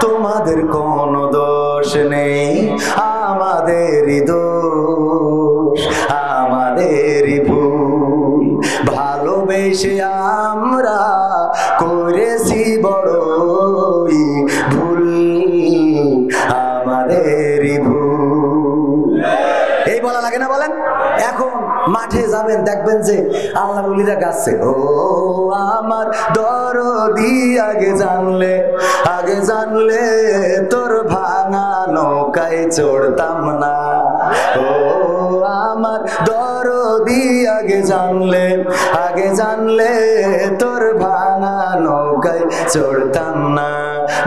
তোমাদের কোনো দোষ নেই, আমাদেরই দোষ, আমাদেরই ভুল। ভালোবেসে আমরা করেছি বড়ই ভুল, আমাদেরই ভুল। এই বলা লাগে না বলেন? এখন মাঠে যাবেন দেখবেন যে আল্লাহর ওলিরা গাছে, ও আমার দরদি আগে জানলে তোর ভাঙা নৌকায় চড়তাম না। ও আমার দরদি আগে জানলে তোর ভাঙা নৌকায় চড়তাম না,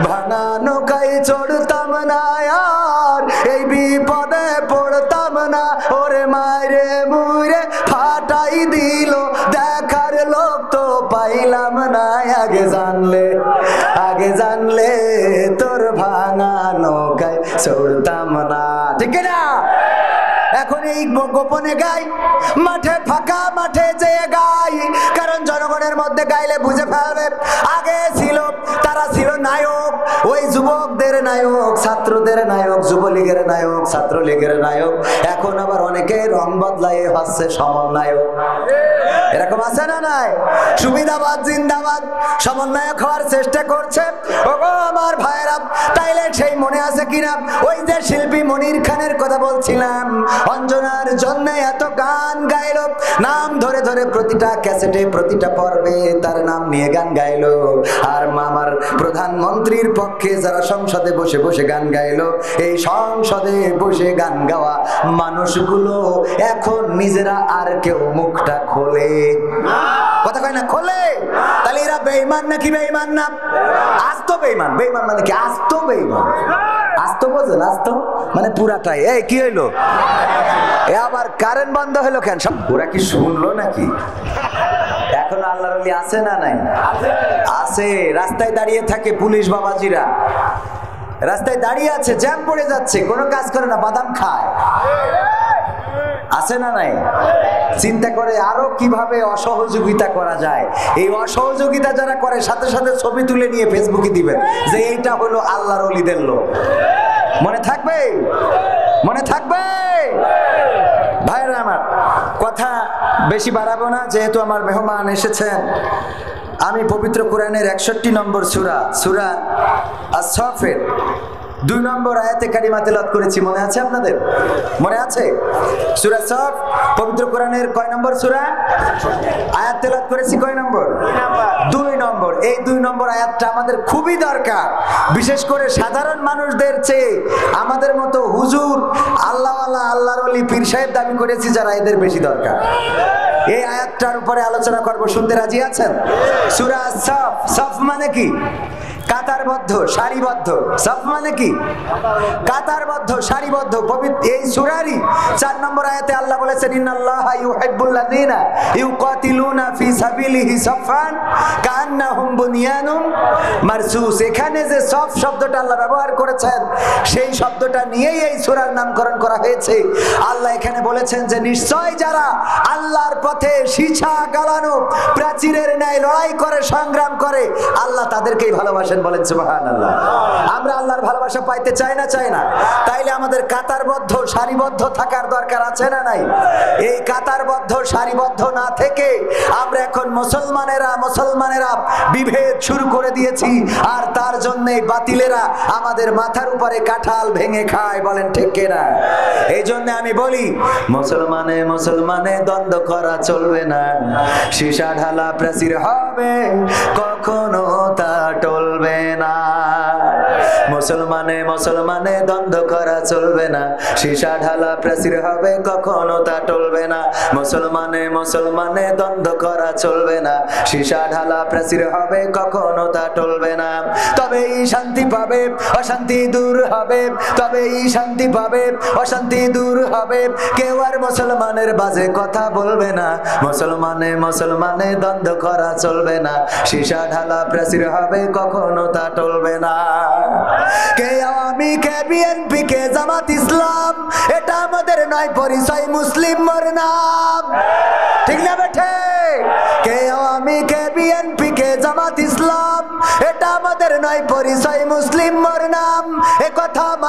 ভাঙা নৌকায় চড়তাম না, আর এই বিপদে পড়তাম না। ওরে মারে মুরে ফাটাই দিল, দেখার লোক তো পাইলাম না। আগে জানলে তোর ভাঙা নৌকায় চড়তাম না। ঠিক না? এখন এই গোপনে গাই, মাঠে ফাঁকা মাঠে যেয়ে গাই, কারণ জনগণের মধ্যে গাইলে বুঝে ফেলবে। আগে ছিল, তারা ছিল নায়ক, ওই যুবকদের নায়ক, ছাত্রদের নায়ক, যুবলীগের নায়ক, ছাত্রলীগের নায়ক। এখন আবার অনেকে রং বদলাই হচ্ছে সমন্বয়ক। এরকম আছে না নাই? সুবিধাবাদ জিন্দাবাদ, সমন্বয়ক হওয়ার চেষ্টা করছে। ওগো আমার ভাইরা, তাইলে সেই মনে আছে কিনা ওই যে শিল্পী মনির খানের কথা বলছিলাম, অঞ্জনার জন্য এত গান গাইলো, নাম ধরে ধরে প্রতিটা ক্যাসেটে প্রতিটা পর্বে তার নাম নিয়ে গান গাইলো। আর মামার প্রধানমন্ত্রীর পক্ষে যারা সংসদে বসে বসে গান গাইলো, এই সংসদে বসে গান গাওয়া মানুষগুলো এখন নিজেরা আর কেউ মুখটা খোলে কথা কয় না, খোলে। তাহলে এরা বেঈমান নাকি বেঈমান না? আস্ত বেঈমান। বেঈমান মানে কি? আস্ত বেঈমান। আস্ত বোঝেন? আস্ত মানে পুরাটাই। এই কি হইলো? এ আবার কারেন্ট বন্ধ হলো কেন? সব ওরা কি শুনলো নাকি? এখন আল্লাহর ওলি আছে না নাই? আছে। রাস্তায় দাঁড়িয়ে থাকে পুলিশ বাবাজিরা, রাস্তায় দাঁড়িয়ে আছে, জ্যাম পড়ে যাচ্ছে, কোনো কাজ করে না, বাদাম খায়। আছে না নাই? চিন্তা করে আরো কিভাবে অসহযোগিতা করা যায়। এই অসহযোগিতা যারা করে সাথে সাথে ছবি তুলে নিয়ে ফেসবুকে দিবেন যে এইটা হলো আল্লাহর ওলিদের লোক। মনে থাকবে? মনে থাকবে? ভাইরা আমার, কথা বেশি বাড়াবো না, যেহেতু আমার মেহমান এসেছেন। আমি পবিত্র কোরআনের 61 নম্বর সূরা আস-সাফের 2 নম্বর আয়াতে কারিমা তেলাওয়াত করেছি, মনে আছে আপনাদের? মনে আছে? সূরা সাফ পবিত্র কোরআনের কয় নম্বর সূরা? আয়াত তেলাওয়াত করেছি কয় নম্বর? 2 নম্বর। এই 2 নম্বর আয়াতটা আমাদের খুবই দরকার, বিশেষ করে সাধারণ মানুষদের চেয়ে আমাদের মতো হুজুর, আল্লাহওয়ালা, আল্লাহর ওলি, পীর সাহেব দাবি করেছি যারা, এদের বেশি দরকার। এই আয়াতটার উপরে আলোচনা করব, শুনতে রাজি আছেন? সূরা সাফ। সাফ মানে কি? কাতারবদ্ধ, সারিবদ্ধ। সাফ মানে কি? কাতারবদ্ধ, সারিবদ্ধ। এই সূরারই 4 নম্বর আয়াতে আল্লাহ বলেছেন, ইন্নাল্লাহা ইউহিব্বুল্লাযীনা ইউকাতিলুনা ফি সাবিলিহি সাফান কান্নাহুম বুনিয়ানুন মারসুস। এখানে যে সাফ শব্দটা আল্লাহ ব্যবহার করেছেন, সেই শব্দটা নিয়েই এই সূরার নামকরণ করা হয়েছে। আল্লাহ এখানে বলেছেন যে নিশ্চয় যারা আল্লাহর পথে সীসা গালানো প্রাচীরের ন্যায় লড়াই করে, সংগ্রাম করে, আল্লাহ তাদেরকেই ভালোবাসেন। বলেন সুবহানাল্লাহ। আমরা আল্লাহর ভালোবাসা পাইতে চাই না? চাই না? তাইলে আমাদের কাতারবদ্ধ, সারিবদ্ধ থাকার দরকার আছে না নাই? এই কাতারবদ্ধ, সারিবদ্ধ না থেকে আমরা এখন মুসলমানেরা বিভেদ শুরু করে দিয়েছি, আর তার জন্যই বাতিলেরা আমাদের মাথার উপরে কাঁঠাল ভেঙে খায়। বলেন ঠিক কিনা? এই জন্য আমি বলি, মুসলমানে দ্বন্দ্ব করা চলবে না। সীসা ঢালা প্রাচীর হবে, কখনো তা টলবে না। মুসলমানে দ্বন্দ্ব করা চলবে না। সীসা ঢালা প্রাচীর হবে, কখনো তা টলবে না। মুসলমানে দ্বন্দ্ব করা চলবে না। সীসা ঢালা প্রাচীর হবে, কখনো তা টলবে না। তবেই শান্তি পাবে, অশান্তি দূর হবে। তবেই শান্তি পাবে, অশান্তি দূর হবে। কেউ আর মুসলমানের বাজে কথা বলবে না। মুসলমানে দ্বন্দ্ব করা চলবে না। সীসা ঢালা প্রাচীর হবে, কখনো তা টলবে না। কে আওয়ামী, কে বিএনপি, কে জামাত ইসলাম, এটা আমাদের নয় পরিচয়, মুসলিম মোর নাম। ঠিক না বেঠে? কে আওয়ামী, কে বিএনপি, কে জামাত ইসলাম, এটা আমাদের নয় পরিচয়, মুসলিম মোর নাম।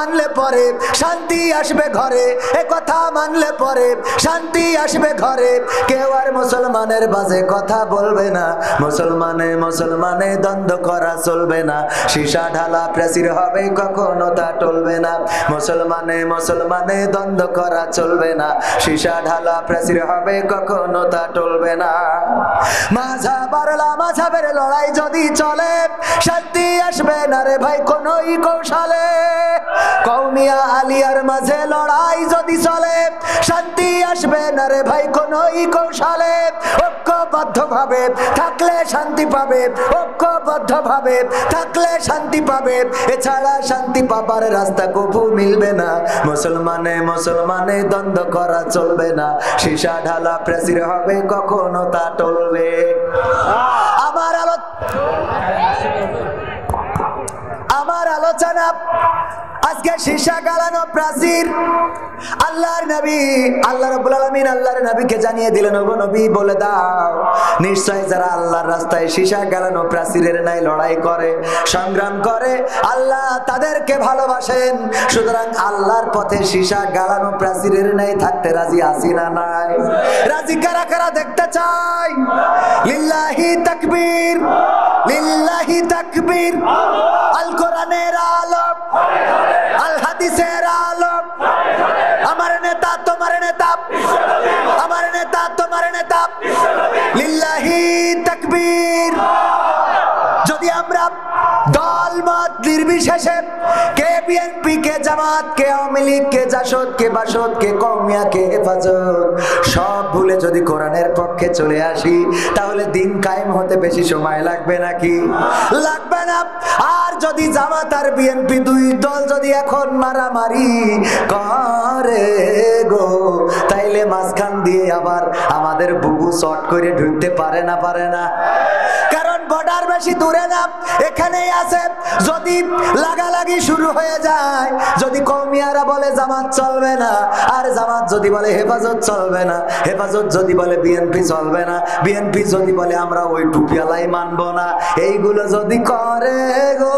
মানলে পরে শান্তি আসবে ঘরে, এ কথা মানলে পরে শান্তি আসবে ঘরে। কেউ আর মুসলমানের বাজে কথা বলবে না, মুসলমানে দ্বন্দ্ব করা চলবে না। সীসা ঢালা প্রাচীর হবে কখনো তা টলবে না, মুসলমানে দ্বন্দ্ব করা চলবে না। সীসা ঢালা প্রাচীর হবে কখনো তা টলবে না। মাঝাবের লড়াই যদি চলে শান্তি আসবে না রে ভাই কোনই কৌশলে। কওমিয়া আলিয়ার মাঝে লড়াই যদি চলে শান্তি আসবে না রে ভাই কোনই কৌশলে। ঐক্যবদ্ধ ভাবে থাকলে শান্তি পাবে, ঐক্যবদ্ধ ভাবে থাকলে শান্তি পাবে, এছাড়া শান্তি পাবার রাস্তা কবু মিলবে না। মুসলমানে দ্বন্দ্ব করা চলবে না, সীসা ঢালা প্রাচীর হবে কখনো তা টলবে। আমার আলোচনা আজকে সীসা গালানো প্রাচীর। আল্লাহর নবী আল্লাহ রাব্বুল আলামিন আল্লাহর নবীকে জানিয়ে দিলেন, ওগো নবী বলে দাও নিশ্চয় যারা আল্লাহর রাস্তায় সীসা গালানো প্রাচীরের ন্যায় লড়াই করে, সংগ্রাম করে, আল্লাহ তাদেরকে ভালোবাসেন। সুতরাং আল্লাহর পথে সীসা গালানো প্রাচীরের ন্যায় থাকতে রাজি আছি না নাই? রাজি কারা কারা দেখতে চাই? লিল্লাহি তাকবীর, লিল্লাহি তাকবীর। আল কোরআনের আলোক, আল হাদিসের আলোক। আমার নেতা তোমার নেতা, আমার নেতা তোমার নেতা। লিল্লাহি তাকবীর। যদি আমরা দল মত নির্বিশেষে কে বিএনপি, কে জামাত, কে আওয়ামী লীগ, কে জাসদ, কে বাসদ, কে কওমিয়া, কে হেফাজত সব ভুলে যদি কোরআনের পক্ষে চলে আসি তাহলে দিন কায়েম হতে বেশি সময় লাগবে নাকি? লাগবে না। আর যদি জামাত আর বিএনপি দুই দল যদি এখন মারামারি করে গো, তাইলে মাঝখান দিয়ে আবার আমাদের বুবু শর্ট করে ঢুকতে পারে না, পারে না। কারণ বর্ডার বেশি দূরে না, এখানেই আছে। যদি লাগালাগি শুরু হয়ে যায়, যদি কওমিয়ারা বলে জামাত চলবে না, আর জামাত যদি বলে হেফাজত চলবে না, হেফাজত যদি বলে বিএনপি চলবে না, বিএনপি যদি বলে আমরা ওই টুপিয়ালাই মানবো না, এইগুলো যদি করে গো,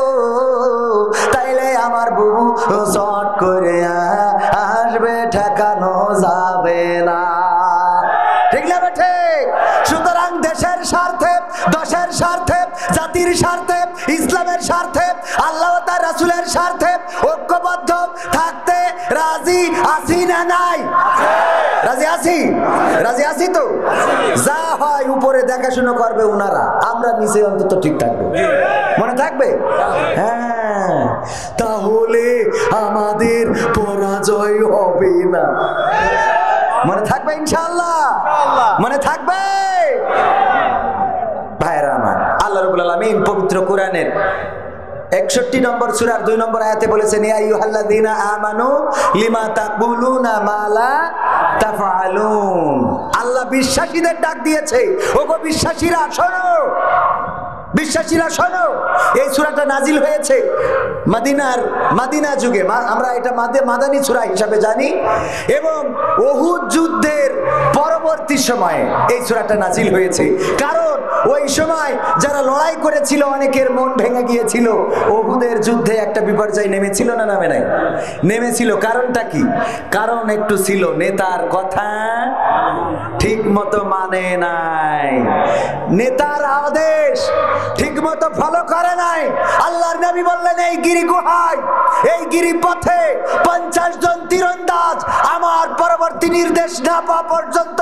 তাইলে আমার বুবু শর্ট করে আসবে, ঠেকানো যাবে না। ঠিক না ঠিক? সুতরাং দেশের স্বার্থে, দশের স্বার্থে, জাতির স্বার্থে, ইসলামের স্বার্থে, আল্লাহ ও তার রাসূলের স্বার্থে ঐক্যবদ্ধ থাকতে রাজি আছি না নাই? রাজি আছি? রাজি আছি তো? যা হয় উপরে দেখাশোনা করবে ওনারা, আমরা নিচে অন্তত ঠিক থাকবো। মনে থাকবে? হ্যাঁ, তাহলে আমাদের পরাজয় হবে না। মনে থাকবে ইনশাআল্লাহ? মনে থাকবে? ভাইরা আমার, আল্লাহ রাব্বুল আলামিন পবিত্র কোরআনের 61 নম্বর সূরার 2 নম্বর আয়াতে বলেছেন, ইয়া আইয়ুহাল্লাযীনা আমানু লিমা তাকুলুনা মা লা তাফআলুন। আল্লাহ বিশ্বাসীদের ডাক দিয়েছে, ওগো বিশ্বাসীরা শোনো, বিশ্বাসীরা শোনো। এই সূরাটা নাজিল হয়েছে মদিনা যুগে, আমরা এটা মাদানী সূরা হিসাবে জানি, এবং উহুদ যুদ্ধের পরবর্তী সময়ে এই সূরাটা নাজিল হয়েছে। কারণ ওই সময় যারা লড়াই করেছিল অনেকের মন ভেঙে গিয়েছিল। উহুদের যুদ্ধে একটা বিপর্যয় নেমেছিল না, নামে নাই? নেমেছিল। কারণটা কি? কারণ একটু ছিল নেতার কথা ঠিক মতো মানে নাই, নেতার আদেশ ঠিক মতো ফলো করে নাই। আল্লাহর নবী বললেন, এই গিরি গুহায়, এই গিরি পথে 50 জন তীরন্দাজ আমার পরবর্তী নির্দেশ না পাওয়া পর্যন্ত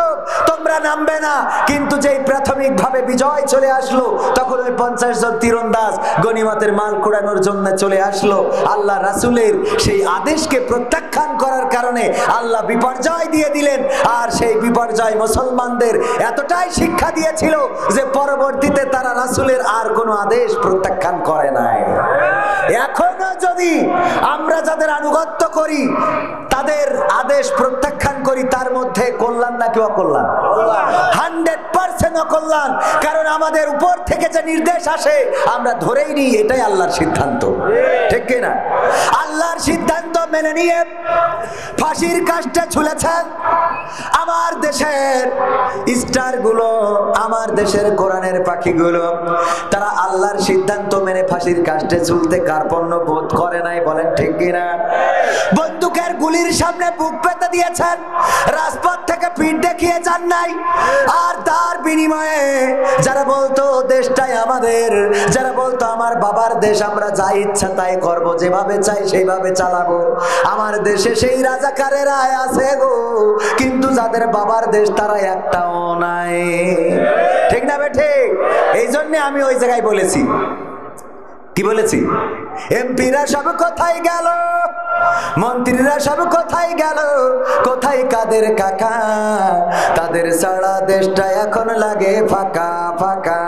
তোমরা নামবে না। কিন্তু যেই প্রাথমিকভাবে বিজয় চলে আসলো, তখন ওই 50 জন তীরন্দাজ গনিমতের মাল কুড়ানোর জন্য চলে আসলো। আল্লাহ রাসূলের সেই আদেশকে প্রত্যাখ্যান করার কারণে আল্লাহ বিপর্যয় দিয়ে দিলেন। আর সেই বিপর্যয় মুসলমানদের এতটাই শিক্ষা দিয়েছিল যে পরবর্তীতে তারা রাসূলের আর কোনো আদেশ প্রত্যাখ্যান করে নাই। এখনো যদি আমরা যাদের আনুগত্য করি, তাদের আদেশ প্রত্যাখ্যান করি, তার মধ্যে কল্যাণ নাকি অকল্যাণ? 100% অকল্যাণ। কারণ আমাদের উপর থেকে যে নির্দেশ আসে আমরা ধরেই নিই এটাই আল্লাহর সিদ্ধান্ত। ঠিক কিনা? আল্লাহর সিদ্ধান্ত মেনে নিয়ে ফাঁসির কাস্টে ঝুলেছেন আমার দেশের স্টার গুলো, আমার দেশের কোরআনের পাখিগুলো। তারা আল্লাহর সিদ্ধান্ত মেনে ফাঁসির কাস্টে ঝুলতে কার্পণ্য বোধ করে নাই, বলেন ঠিক কিনা? বন্দুকের গুলির সামনে বুক পেতে দিয়েছেন, রাজপথ থেকে পিঠ দেখিয়ে যান নাই। আর তার বিনিময়ে যারা বলতো দেশটাই আমাদের, যারা বলতো আমার বাবার দেশ, আমরা যা ইচ্ছা তাই করবো, যেভাবে চাই সেইভাবে চালাবো, আমার দেশে সেই রাজাকারেরা আছে গো, কিন্তু যাদের বাবার দেশ তারা একটাও নাই। ঠিক না বে ঠিক? এই জন্য আমি ওই জায়গায় বলেছি, কি বলেছি? এমপিরা সব কোথায় গেল, মন্ত্রীরা সব কোথায় গেল, কোথায় কাদের কাকা, তাদের সারা দেশটা এখন লাগে ফাঁকা ফাঁকা।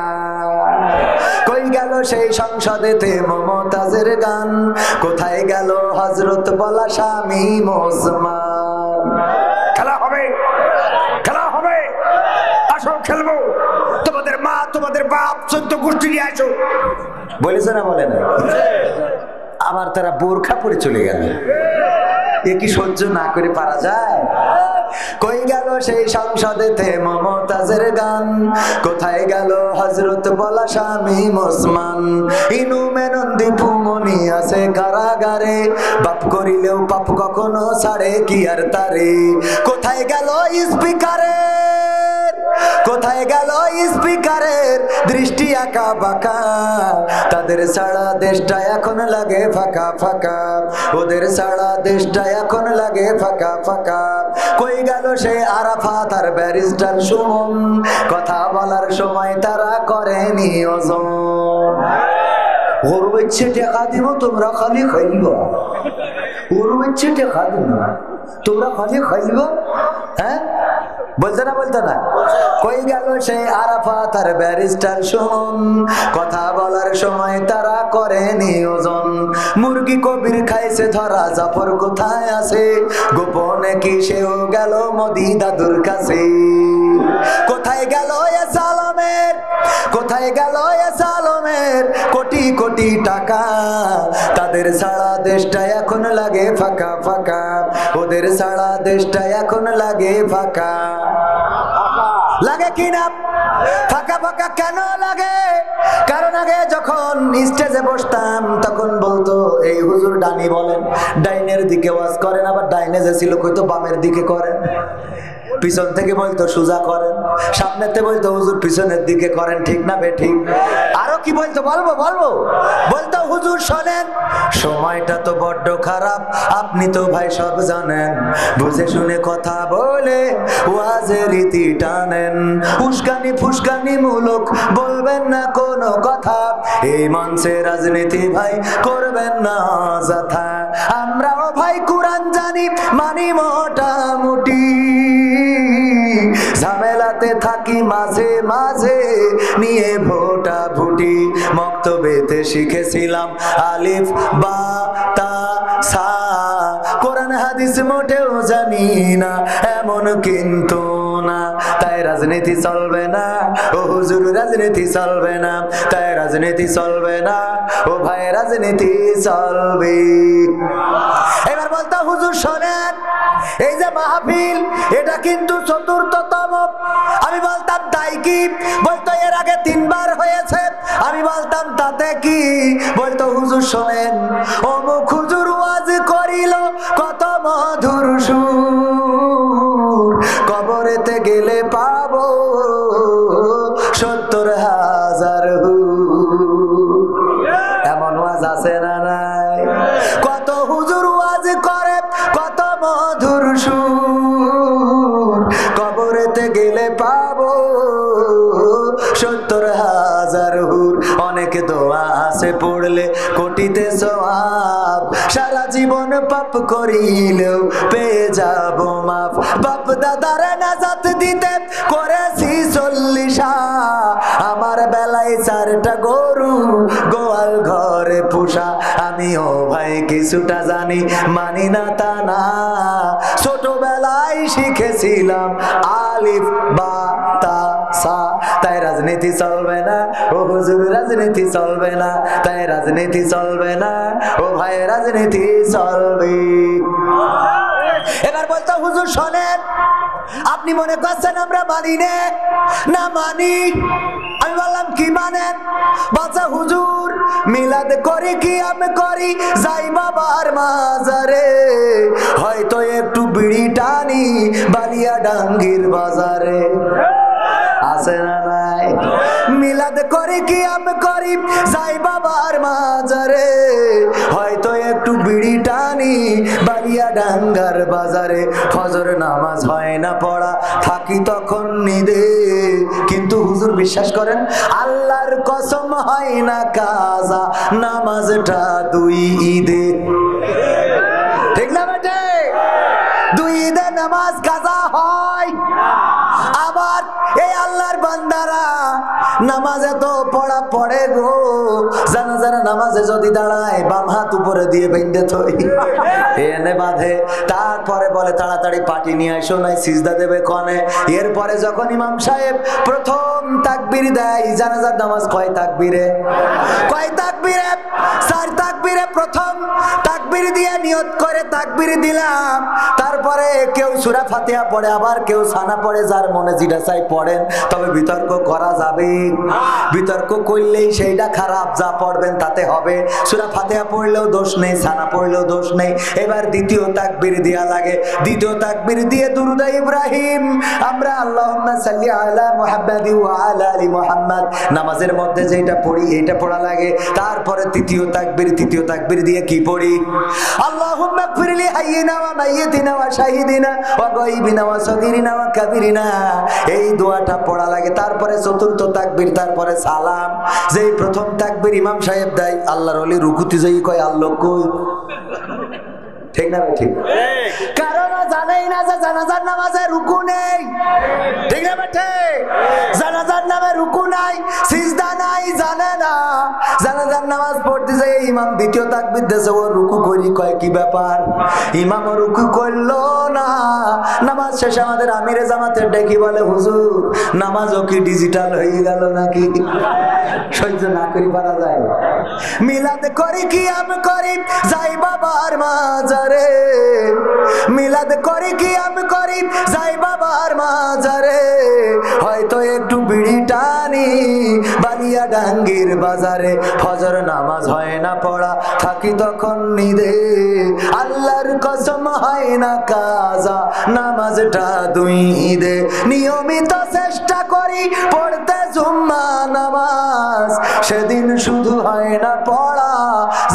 কই গেল সেই সংসদেতে মমতাজের গান, কোথায় গেল হযরত বলা স্বামী মুসলমান? খেলা হবে, খেলা হবে, আসো খেলবো, তোমাদের মা তোমাদের বাপ 14 গোষ্ঠী নিয়ে আসো, বলেছে না বলে না? আবার তারা বোরখা পরে চলে গেল। এ কি সহ্য না করে পারা যায়? কই গেল সেই সংসদেতে মমতাজের গান, কোথায় গেল হযরত বলা স্বামী মুসলমান? ইনু মেনন্দি ফুমনি আছে কারাগারে, বাপ করিলেও পাপ কখনো ছাড়ে কি আর তারে। কোথায় গেল স্পিকারের, কোথায় গেল স্পিকারের দৃষ্টি আঁকা বাঁকা, তাদের সারা দেশটা এখন লাগে ফাঁকা ফাঁকা, ওদের সারা দেশটা এখন লাগে ফাঁকা ফাঁকা। কই গেল সে আরাফাত আর ব্যারিস্টার সুমন, কথা বলার সময় তারা করেনি ওজন। ওর ইচ্ছে টাকা দিব, তোমরা খালি খাইব, ওর ইচ্ছে টাকা দিব, তোমরা খালি খাইব। হ্যাঁ বলতে না, বলতে না? কই গেল সেই আরাফাত আর ব্যারিস্টার সুমন, কথা বলার সময় তারা করেনি ওজন। মুরগি কবির খাইছে ধরা, জাফর কোথায় আছে, গোপনে কি সেও গেল মোদি দাদুর কাছে। কোথায় গেল এ সালমের, কোথায় গেল এ সালমের কোটি কোটি টাকা, তাদের সারা দেশটা এখন লাগে ফাঁকা ফাঁকা, ওদের সারা দেশটা এখন লাগে ফাঁকা। লাগে কিনা? ফাঁকা ফাঁকা কেন লাগে? কারণ আগে যখন স্টেজে বসতাম তখন বলতো এই হুজুর ডানি বলেন, ডাইনের দিকে ওয়াজ করেন, আবার ডাইনে যে ছিল কইতো বামের দিকে করেন, পিছন থেকে বলতো সোজা করেন, সামনেতে বলতো হুজুর পিছনের দিকে করেন। ঠিক না বে ঠিক? আরো কি বলতো বলবো বলবো, বলতো হুজুর শোনেন, সময়টা তো বড্ড খারাপ, আপনি তো ভাই সব জানেন, বুঝে শুনে কথা বলে ওয়াজের রীতি টানেন, উস্কানি ফুসকানি মূলক বলবেন না কোনো কথা, এই মঞ্চে রাজনীতি ভাই করবেন না যথা। আমরাও ভাই কোরআন জানি, মানি মোটামুটি, ঝামেলাতে থাকি মাঝে মাঝে নিয়ে ভোটা ভুটি, মক্তবেতে শিখেছিলাম আলিফ বা তা সা, কোরআন হাদিস মোটেও জানি না এমন কিন্তু না, তাই রাজনীতি চলবে না ও হুজুর, রাজনীতি চলবে না, তাই রাজনীতি চলবে না ও ভাই, রাজনীতি চলবে। এবার বলতো হুজুর শোনেন, এই যে মাহফিল এটা কিন্তু ৪র্থতম। আমি বলতাম তাই কি? বলতো এর আগে 3 বার হয়েছে। আমি বলতাম তাতে কি? বলতো হুজুর শোনেন, অমুক হুজুর ওয়াজ করিল কত মধুর সুর, কবরেতে গেলে পাবো ৭০,০০০ হুর। এমন ওয়াজ আছে না নাই? কত হুজুর ওয়াজ করে কত মধুর সুর, কবরেতে গেলে পাবো ৭০,০০০ হুর। অনেক দোয়া আছে পড়লে কোটিতে সওয়াব, সারা জীবন পাপ করিলেও পেয়ে যাব মাফ, বাপ দাদার নাজাত দিতে করেছি ৪০, আমার বেলায় 4টা গরু গোয়াল ঘরে পোষা, আমিও ভাই কিছুটা জানি, মানি না তা না, ছোটবেলায় শিখেছিলাম আলিফ বা তা আকসা। তাই রাজনীতি চলবে না ও হুজুর, রাজনীতি চলবে না, তাই রাজনীতি চলবে না ও ভাই, রাজনীতি চলবে। এবার বলতো হুজুর শোনেন, আপনি মনে করছেন আমরা মানি না মানি। আমি বললাম কি মানেন? বলছে হুজুর মিলাদ করি কি আমি করি, যাই বাবার মাজারে, হয়তো একটু বিড়ি টানি বালিয়া ডাঙ্গির বাজারে। আছে না নাই? মিলাদ করি কি আমি করি, যাই বাবার মাজারে, হয়তো একটু বিড়ি টানি বালিয়া ডাঙ্গার বাজারে। ফজর নামাজ হয় না পড়া, থাকি তখন নিদে, কিন্তু হুজুর বিশ্বাস করেন আল্লাহর কসম হয় না কাজা, নামাজটা 2 ঈদে। ঠিক না বেটে? 2 ঈদে নামাজ কাজা হয়। আবার এই আল্লাহর বান্দারা নামাজে তো পড়া পড়ে গো, জানাজার নামাজে যদি দাঁড়ায় বাম হাত উপরে দিয়ে বেঁধে থই এনে বাঁধে, তারপরে বলে তাড়াতাড়ি পাটি নিয়ে আসো নাই সিজদা দেবে কনে। এরপরে যখন ইমাম সাহেব প্রথম তাকবীর দেয়, জানাজার নামাজ কয় তাকবীরে? 4 তাকবীরে প্রথম তাকবীর দিয়ে নিয়ত করে তাকবীর দিলাম, তারপরে কেউ সূরা ফাতিহা পড়ে, আবার কেউ সানা পড়ে, যার মনে যেটা চাই পড়েন, তবে বিতর্ক করা যাবে। বিতর্ক করলেই সেইটা খারাপ, যা পড়বেন তাতে হবে। সূরা ফাতিহা পড়লেও দোষ নেই, সানা পড়লেও দোষ নেই। এবার দ্বিতীয় তাকবীর দেয়া লাগে, দ্বিতীয় তাকবীর দিয়ে দুরূদ ইব্রাহিম আমরা আল্লাহুম্মা সাল্লি আলা মুহাম্মাদি ওয়া আলা আলি মুহাম্মাদ নামাজের মধ্যে যেটা পড়ি এইটা পড়া লাগে। তারপরে তৃতীয় তাকবীর দিয়ে কি পড়ি? আল্লাহুম্মা গফিরলি হাইয়িনা ওয়া মাইয়িতিনা ওয়া শাহিদিনা ওয়া গায়বিনা ওয়া সাগীরিনা ওয়া কাবীরিনা, এই দোয়াটা পড়া লাগে। তারপরে চতুর্থ তাকবীর, তারপরে সালাম। যেই প্রথম তাকবীর ইমাম সাহেব দেয়, আল্লাহর ওলি রুকুতে যাই কয় আল্লাহ কই। ঠিক না? ঠিক। কারণ জানেই না যে জানাজার নামাজে রুকু নেই। ঠিক না বেটে? জানাজার নামে রুকু নাই, সিজদা নাই, জানে না। জানাজার নামাজ পড়তে যাই ইমাম দ্বিতীয় তাকবীর দেছে, ও রুকু করি, কয় কি ব্যাপার? ইমাম রুকু করলো না। নামাজ শেষে আমাদের আমিরে জামাতের ডেকে বলে হুজুর নামাজও কি ডিজিটাল হয়ে গেল নাকি? সহ্য না করি পারা যায়। মিলাদ করি কি আমি করি, যাই বাবার মাজারে, মিলাদ করি কি আমি করি, যাই বাবার মাজারে, হয়তো একটু বিড়ি টানি বালিয়া ডাঙ্গির বাজারে। ফজর নামাজ হয় না পড়া, থাকি তখন নিদে, আল্লাহর কসম হয় না কাজা, নামাজটা 2 ঈদে। নিয়মিত চেষ্টা করি পড়তে জুম্মা নামাজ, সেদিন শুধু হয় না পড়া,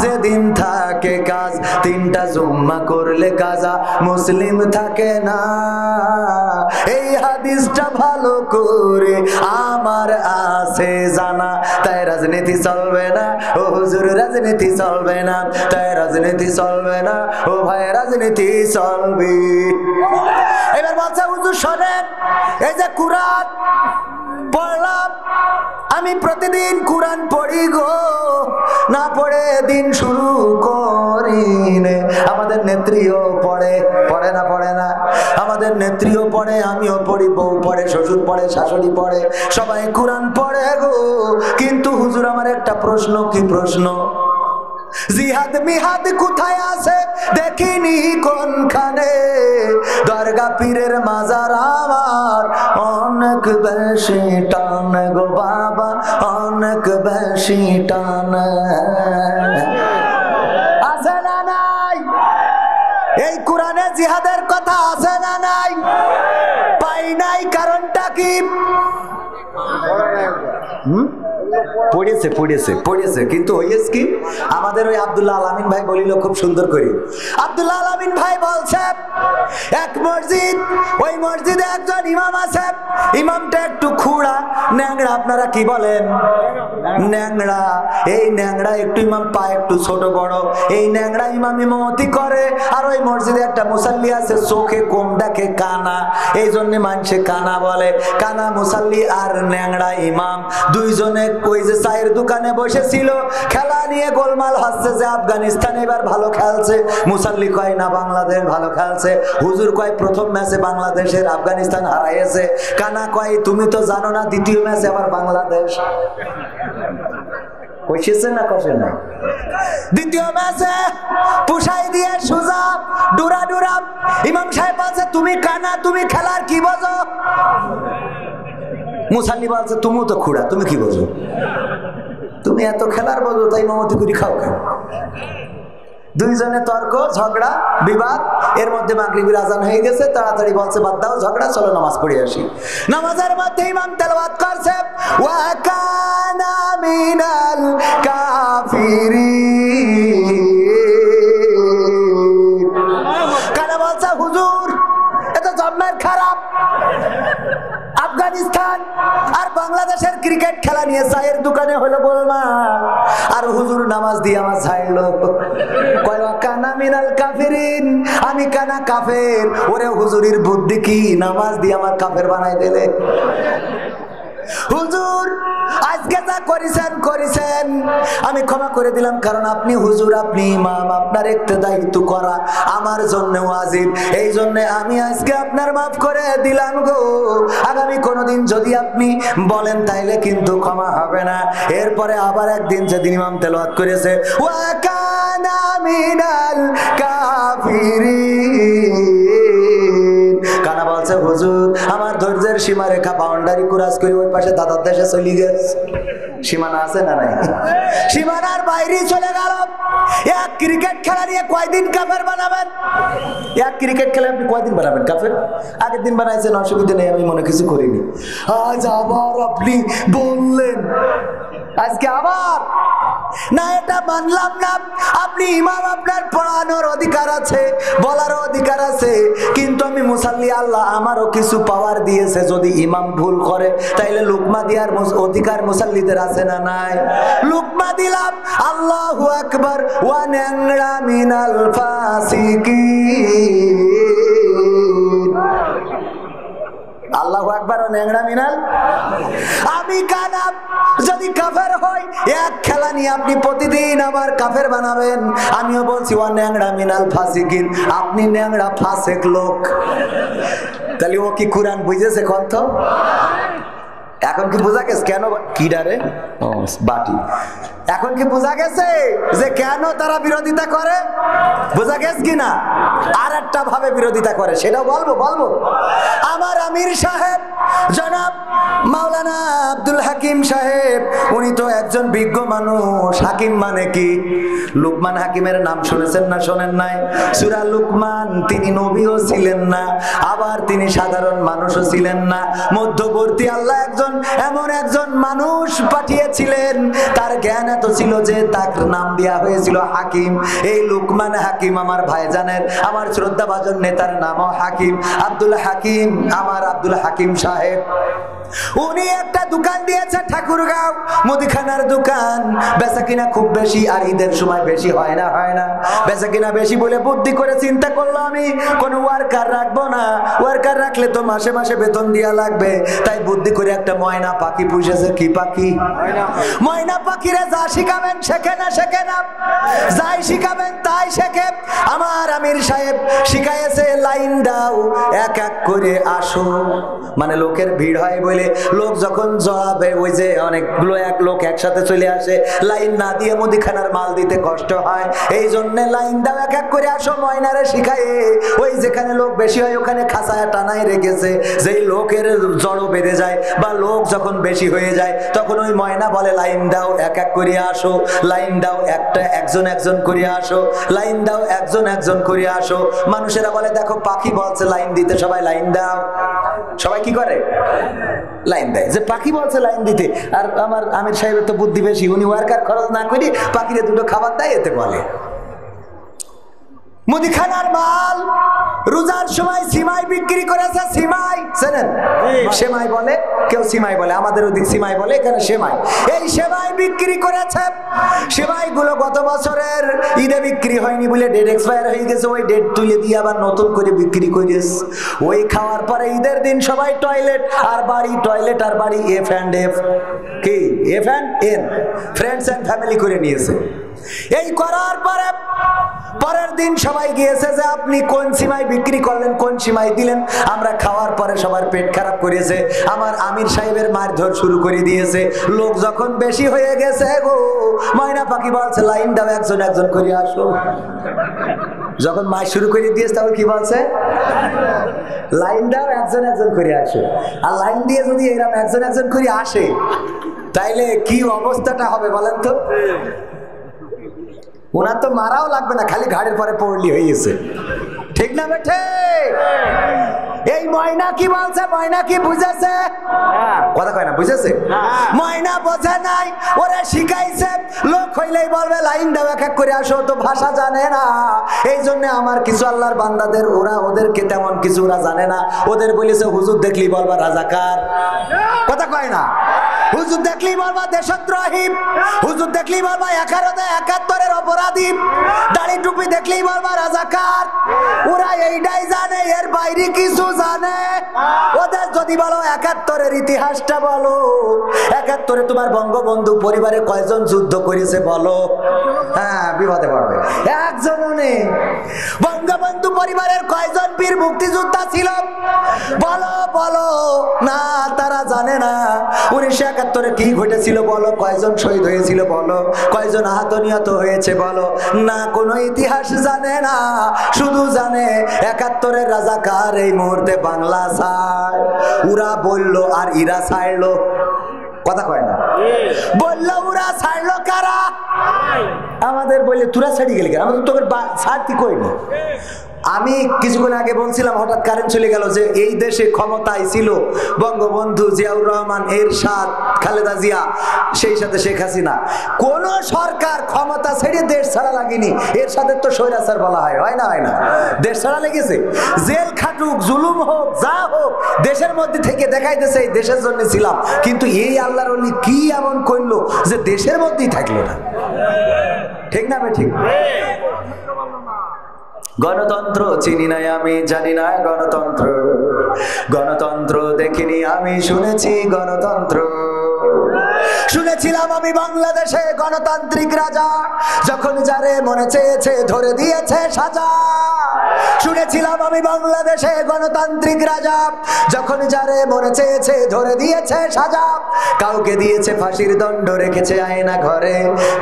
যেদিন থাকে কাজ। 3টা জুম্মা করলে কাজা, মুসলিম থাকে না। এই হাদিসটা ভালো করে আমার আছে জানা, তাই রাজনীতি চলবে না ও হুজুর, রাজনীতি চলবে না, তাই রাজনীতি চলবে না ও ভাই, রাজনীতি চলবে। এবার বলছে হুজুর শোনেন, এই যে কুরআন পড়লাম, আমি প্রতিদিন কুরআন পড়ি গো, না পড়ে দিন শুরু করি নে। আমাদের নেত্রীও পড়ে, পড়ে না? পড়ে না? আমাদের নেত্রীও পড়ে, আমিও পড়ি, বউ পড়ে, শ্বশুর পড়ে, শাশুড়ি পড়ে, সবাই কুরআন পড়ে গো। কিন্তু হুজুর আমার একটা প্রশ্ন। কি প্রশ্ন? জিহাদ মিহাদ কোথায় আছে দেখিনি কোনখানে, দরগা পীরের মাজার আমার অনেক বেশি টান গো বাবা, অনেক বেশি টান। আছে না নাই? এই কোরআনে জিহাদের কথা আছে না নাই? পাই নাই, কারণটা কি? পড়েছে কিন্তু হইয়েছে কি? আমাদের ওই আব্দুল্লাহ আলামিন ভাই বলিল খুব সুন্দর করে। আব্দুল্লাহ আলামিন ভাই বলছে এক মসজিদ, ওই মসজিদে একজন ইমাম আছে, ইমামটা একটু খুঁড়া ন্যাংরা। আপনারা কি বলেন? ন্যাংরা। এই ন্যাংরা একটু ইমাম, পা একটু ছোট বড়, এই ন্যাংরা ইমাম ইমামতি করে। আর ওই মসজিদে একটা মুসাল্লি আছে, চোখে কম দেখে, কানা, এই জন্য মানুষে কানা বলে। কানা মুসাল্লি আর ন্যাংরা ইমাম দুইজনে ওই যে চায়ের দোকানে বসেছিল, খেলা নিয়ে গোলমাল হচ্ছে যে আফগানিস্তান এবার ভালো খেলছে। মুসাল্লি কয় না বাংলাদেশ ভালো খেলছে। হুজুর কয় প্রথম ম্যাচে বাংলাদেশের আফগানিস্তান হারাইছে। কানা কয় তুমি তো জানো না দ্বিতীয় ম্যাচে আবার বাংলাদেশ। কইছে না কষে না? দ্বিতীয় ম্যাচে পুষাই দিয়ে সুজা ডুরা ডুরা। ইমাম সাহেব বলছে তুমি কানা, তুমি খেলার কি বোঝো? মুসাল্লি বলছে তুমি তো খুড়া, তুমি কি বোঝো? তুমি এত খেলার বোঝো তাই ইমামতি করে খাও কেন? দুইজনে তর্ক ঝগড়া বিবাদ, এর মধ্যে মাগরিবের আজান হয়ে গেছে। তাড়াতাড়ি বলছে বাদ দাও ঝগড়া, চলো নামাজ পড়ে আসি। নামাজের মধ্যে ইমাম তেলাওয়াত করছে ওয়া কানা মিনাল কাফিরিন। কানা বলছে হুজুর এটা জন্মের খারাপ। আফগানিস্তান আর বাংলাদেশের ক্রিকেট খেলা নিয়ে চায়ের দোকানে হলো গোলমাল, আর হুজুর নামাজ দিয়ে আমার ছাইলো। কানা মিনাল কাফিরিন, আমি কানা কাফের। ওরে হুজুরের বুদ্ধি কি, নামাজ দিয়ে আমার কাফের বানাই দিলে। হুজুর আজকে যা করেছেন করেছেন, আমি ক্ষমা করে দিলাম, কারণ আপনি হুজুর, আপনি ইমাম, আপনার ইক্তেদায়িত্ব করা আমার জন্য ওয়াজিব। এই জন্য আমি আজকে আপনার মাফ করে দিলাম গো। আগামী কোনোদিন যদি আপনি বলেন তাইলে কিন্তু ক্ষমা হবে না। এরপরে আবার একদিন যেদিন ইমাম তেলাওয়াত করেছে ওয়া কানা মিনাল কাফিরিন, কানা বলছে হুজুর আমার ধৈর্যের সীমারেখা বাউন্ডারি ক্রস করে ওই পাশে দাদার দেশে চলে গেছে। সীমানা আছে না নাই? সীমানার বাইরে চলে গেল। এক ক্রিকেট খেলা নিয়ে কয়দিন কাফের বানাবেন? এক ক্রিকেট খেলা আপনি কয়দিন বানাবেন কাফের? আগের দিন বানাইছেন, অসুবিধা নেই, আমি মনে কিছু করিনি। আজ আবার আপনি বললেন, আজকে আবার না, এটা মানলাম না। আপনি ইমাম, আপনার পড়ানোর অধিকার আছে, বলারও অধিকার আছে, কিন্তু আমি মুসাল্লি, আল্লাহ আমারও কিছু পাওয়ার দিয়েছে। যদি ইমাম ভুল করে তাইলে লুকমা দেওয়ার অধিকার মুসাল্লিদের আছে না নাই? লুকমা দিলাম। আল্লাহু আকবার ওয়া ন্যাংরা মিনাল ফাসিকিন। আল্লাহু আকবার ও ন্যাংরা মিনাল। আমি কানা যদি কাফের হই, এক খেলা নিয়ে আপনি প্রতিদিন আমার কাফের বানাবেন। আমিও বলছি ওয়া ন্যাংরা মিনাল ফাসিকিন, আপনি ন্যাংরা ফাসেক লোক। তাহলে ও কি কোরআন বুঝেছে কত? এখন কি বোঝা গেছে কেন কি ডারে বাটি? এখন কি বোঝা গেছে যে কেন তারা বিরোধিতা করে? বোঝা গেছে কিনা? আর একটা ভাবে বিরোধিতা করে, সেটাও বলবো। আমার আমির সাহেব জনাব মাওলানা আব্দুল হাকিম সাহেব, উনি তো একজন বিজ্ঞ মানুষ। হাকিম মানে কি? লুকমান হাকিমের নাম শুনেছেন না শোনেন নাই? সূরা লুকমান, তিনি নবীও ছিলেন না, আবার তিনি সাধারণ মানুষও ছিলেন না, মধ্যবর্তী আল্লাহ এমন একজন মানুষ পাঠিয়েছিলেন। তার জ্ঞান এত ছিল যে তার নাম দেয়া হয়েছিল হাকিম। এই লুকমান হাকিম আমার ভাইজানের, আমার শ্রদ্ধাভাজন নেতার নামও হাকিম, আব্দুল হাকিম, আমার আব্দুল হাকিম সাহেব। উনি একটা দোকান দিয়েছে ঠাকুরগাঁও, মুদিখানার দোকান। বেচা কিনা খুব বেশি, আর ঈদের সময় বেশি হয় না। বেচা কিনা বেশি বলে বুদ্ধি করে চিন্তা করলো আমি কোনো ওয়ার্কার রাখবো না। ওয়ার্কার রাখলে তো মাসে মাসে বেতন দেওয়া লাগবে। তাই বুদ্ধি করে একটা ময়না পাখি পুষেছে। কি পাখি? ময়না পাখিরে যা শিখাবেন শেখে না, যাই শিখাবেন তাই শেখে। আমার আমির সাহেব শিখাইছে লাইন দাও, এক এক করে আসো। মানে লোকের ভিড় হয় বলে লোক যখন জড়াবে, ওই যে অনেকগুলো এক লোক একসাথে চলে আসে, লাইন না দিয়ে মুদিখানার মাল দিতে কষ্ট হয়। এই জন্য লাইন দাও, এক এক করে আসো। ময়নারে শিখায় ওই যেখানে লোক বেশি হয় ওখানে খাঁচায় টানায় রেখেছে। যেই লোকের জড়ো বেঁধে যায় বা লোক যখন বেশি হয়ে যায়, তখন ওই ময়না বলে লাইন দাও, এক এক করে আসো। লাইন দাও, একজন করে আসো। লাইন দাও, একজন করে আসো। মানুষেরা বলে দেখো পাখি বলছে লাইন দিতে, সবাই লাইন দাও। সবাই কি করে? লাইন দেয়। যে পাখি বলছে লাইন দিতে, আর আমার আমির সাহেবের তো বুদ্ধি বেশি, উনি ওয়ার্কার খরচ না করি পাখিরে দুটো খাবার দেয়, এতে বলে। মুদিখানার মাল রোজার সময় সিমাই বিক্রি করেছে। চেনেন? সেমাই বলে, কেউ সিমাই বলে, আমাদের ওদিক সিমাই বলে, এখানে সেমাই। এই সেমাই বিক্রি করেছে। সেমাই গুলো গত বছরের ঈদে বিক্রি হয়নি বলে ডেট এক্সপায়ার হয়ে গেছে, ওই ডেট তুলে দিয়ে আবার নতুন করে বিক্রি করেছে। ওই খাওয়ার পরে ঈদের দিন সবাই টয়লেট আর বাড়ি, টয়লেট আর বাড়ি, এফ অ্যান্ড এফ, কি F and N, friends and family করে নিয়েছে। এই করার পরে পরের দিন সবাই গিয়েছে যে আপনি কোন সীমায় বিক্রি করলেন, কোন সীমায় দিলেন। আমরা খাওয়ার পরে সবার পেট খারাপ করেছে, আমার আমির সাহেবের মারধর শুরু করে দিয়েছে। লোক যখন বেশি হয়ে গেছে গো, ময়না পাখি বলছে লাইন দাও, একজন একজন করে আসো। যখন মার শুরু করে দিয়েছে তখন কি বলছে? লাইন দাও, একজন একজন করে আসো। আর লাইন দিয়ে যদি এরকম একজন একজন করে আসে তাইলে কি অবস্থাটা হবে বলেন তো? ওনার তো মারাও লাগবে না, খালি ঘাড়ের পরে পড়লি হয়ে গেছে, ঠিক না বেঠে? এই ময়না কি বলছে? ময়না কি বুঝেছে? কথা কয় না, বুঝেছে? ময়না বোঝে নাই, ওরা শিখাইছে। লোক হইলেই বলবে লাইন দাও, এক এক করে আসো, তো ভাষা জানে না। এই জন্য আমার কিছু আল্লাহর বান্দাদের, ওরা ওদেরকে তেমন কিছু ওরা জানে না। ওদের বলেছে হুজুর দেখলি বলবা রাজাকার, কথা কয় না। হুজুর দেখলি বলবা দেশদ্রোহী, হুজুর দেখলি বলবা 71-71-এর অপরাধী, দাড়ি টুপি দেখলি বলবা রাজাকার। ওরা এইটাই জানে, এর বাইরে কিছু জানে। ওদের যদি বলো 71-এর ইতিহাসটা বলো, 71-এ তোমার বঙ্গবন্ধু পরিবারে কয়জন যুদ্ধ করেছে বলো, হ্যাঁ বিপদে পড়বে। একজনও নেই। বঙ্গবন্ধু পরিবারের কয়জন বীর মুক্তিযোদ্ধা ছিল বলো, বলো না, তারা জানে না। 1971-এ কি ঘটেছিল বলো, কয়জন শহীদ হয়েছিল বলো, কয়জন আহত নিহত হয়েছে বলো, না কোনো ইতিহাস জানে না। শুধু জানে 71-এর রাজাকার এই মুহূর্তে বাংলা ছাড়। ওরা বললো আর ইরা ছাড়লো, কথা কয় না। বললো ওরা ছাড়লো কারা? আমাদের বললে তোরা ছাড়ি গেলি, আমাদের তোকে ছাড়তি কইনি। আমি কিছুক্ষণ আগে বলছিলাম, হঠাৎ কারেন্ট চলে গেল, যে এই দেশে ক্ষমতায় ছিল বঙ্গবন্ধু, জিয়াউর রহমান, এরশাদ, খালেদা জিয়া, সেই সাথে শেখ হাসিনা। কোন সরকার ক্ষমতা ছেড়ে দেশ ছাড়া লাগেনি। এরশাদের তো স্বৈরাচার বলা হয়, হয় না? হয় না? দেশ ছাড়া লেগেছে। জেল খাটুক, জুলুম হোক, যা হোক, দেশের মধ্যে থেকে দেখাইতেছে এই দেশের জন্য ছিলাম। কিন্তু এই আল্লাহর ওলি কি এমন করলো যে দেশের মধ্যেই থাকলো না, ঠিক না? ঠিক। গণতন্ত্র চিনি নাই আমি, জানি না গণতন্ত্র, গণতন্ত্র দেখিনি আমি, শুনেছি গণতন্ত্র। শুনেছিলাম আমি বাংলাদেশে গণতান্ত্রিক রাজা, যখন যারে মনে চেয়েছে ধরে দিয়েছে সাজা। শুনেছিলাম আমি বাংলাদেশে গণতান্ত্রিক রাজা, যখন যারে মনে চেয়েছে ধরে দিয়েছে সাজা। কাউকে দিয়েছে ফাঁসির দণ্ড, রেখেছে আয়না ঘরে,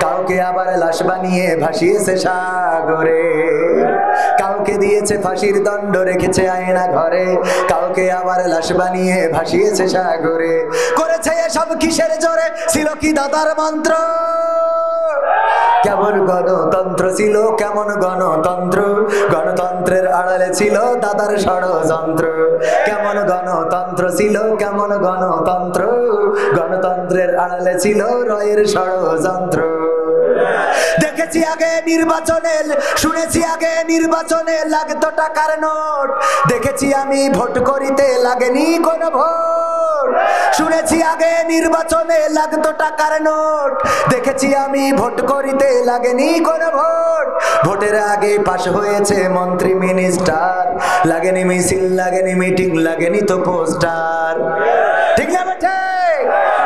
কাউকে আবার লাশ বানিয়ে ভাসিয়েছে সাগরে। কাউকে দিয়েছে ফাঁসির দণ্ড, রেখেছে আয়না ঘরে, কাউকে আবার লাশ বানিয়ে ভাসিয়েছে সাগরে। করেছে এসব কিসের জোরে? ছিল কি দাদার মন্ত্র? কেমন গণতন্ত্র ছিল, কেমন গণতন্ত্র? গণতন্ত্রের আড়ালে ছিল দাদার ষড়যন্ত্র। কেমন গণতন্ত্র ছিল, কেমন গণতন্ত্র? গণতন্ত্রের আড়ালে ছিল রয়ের ষড়যন্ত্র। দেখেছি আগে নির্বাচনে, শুনেছি আগে নির্বাচনে লাগতো টাকার নোট, দেখেছি আমি ভোট করিতে লাগেনি কোন ভোট। শুনেছি আগে নির্বাচনে লাগতো টাকার নোট, দেখেছি আমি ভোট করিতে লাগেনি কোন ভোট। ভোটের আগে পাশ হয়েছে মন্ত্রী মিনিস্টার, লাগেনি মিছিল, লাগেনি মিটিং, লাগেনি তো পোস্টার, ঠিক না?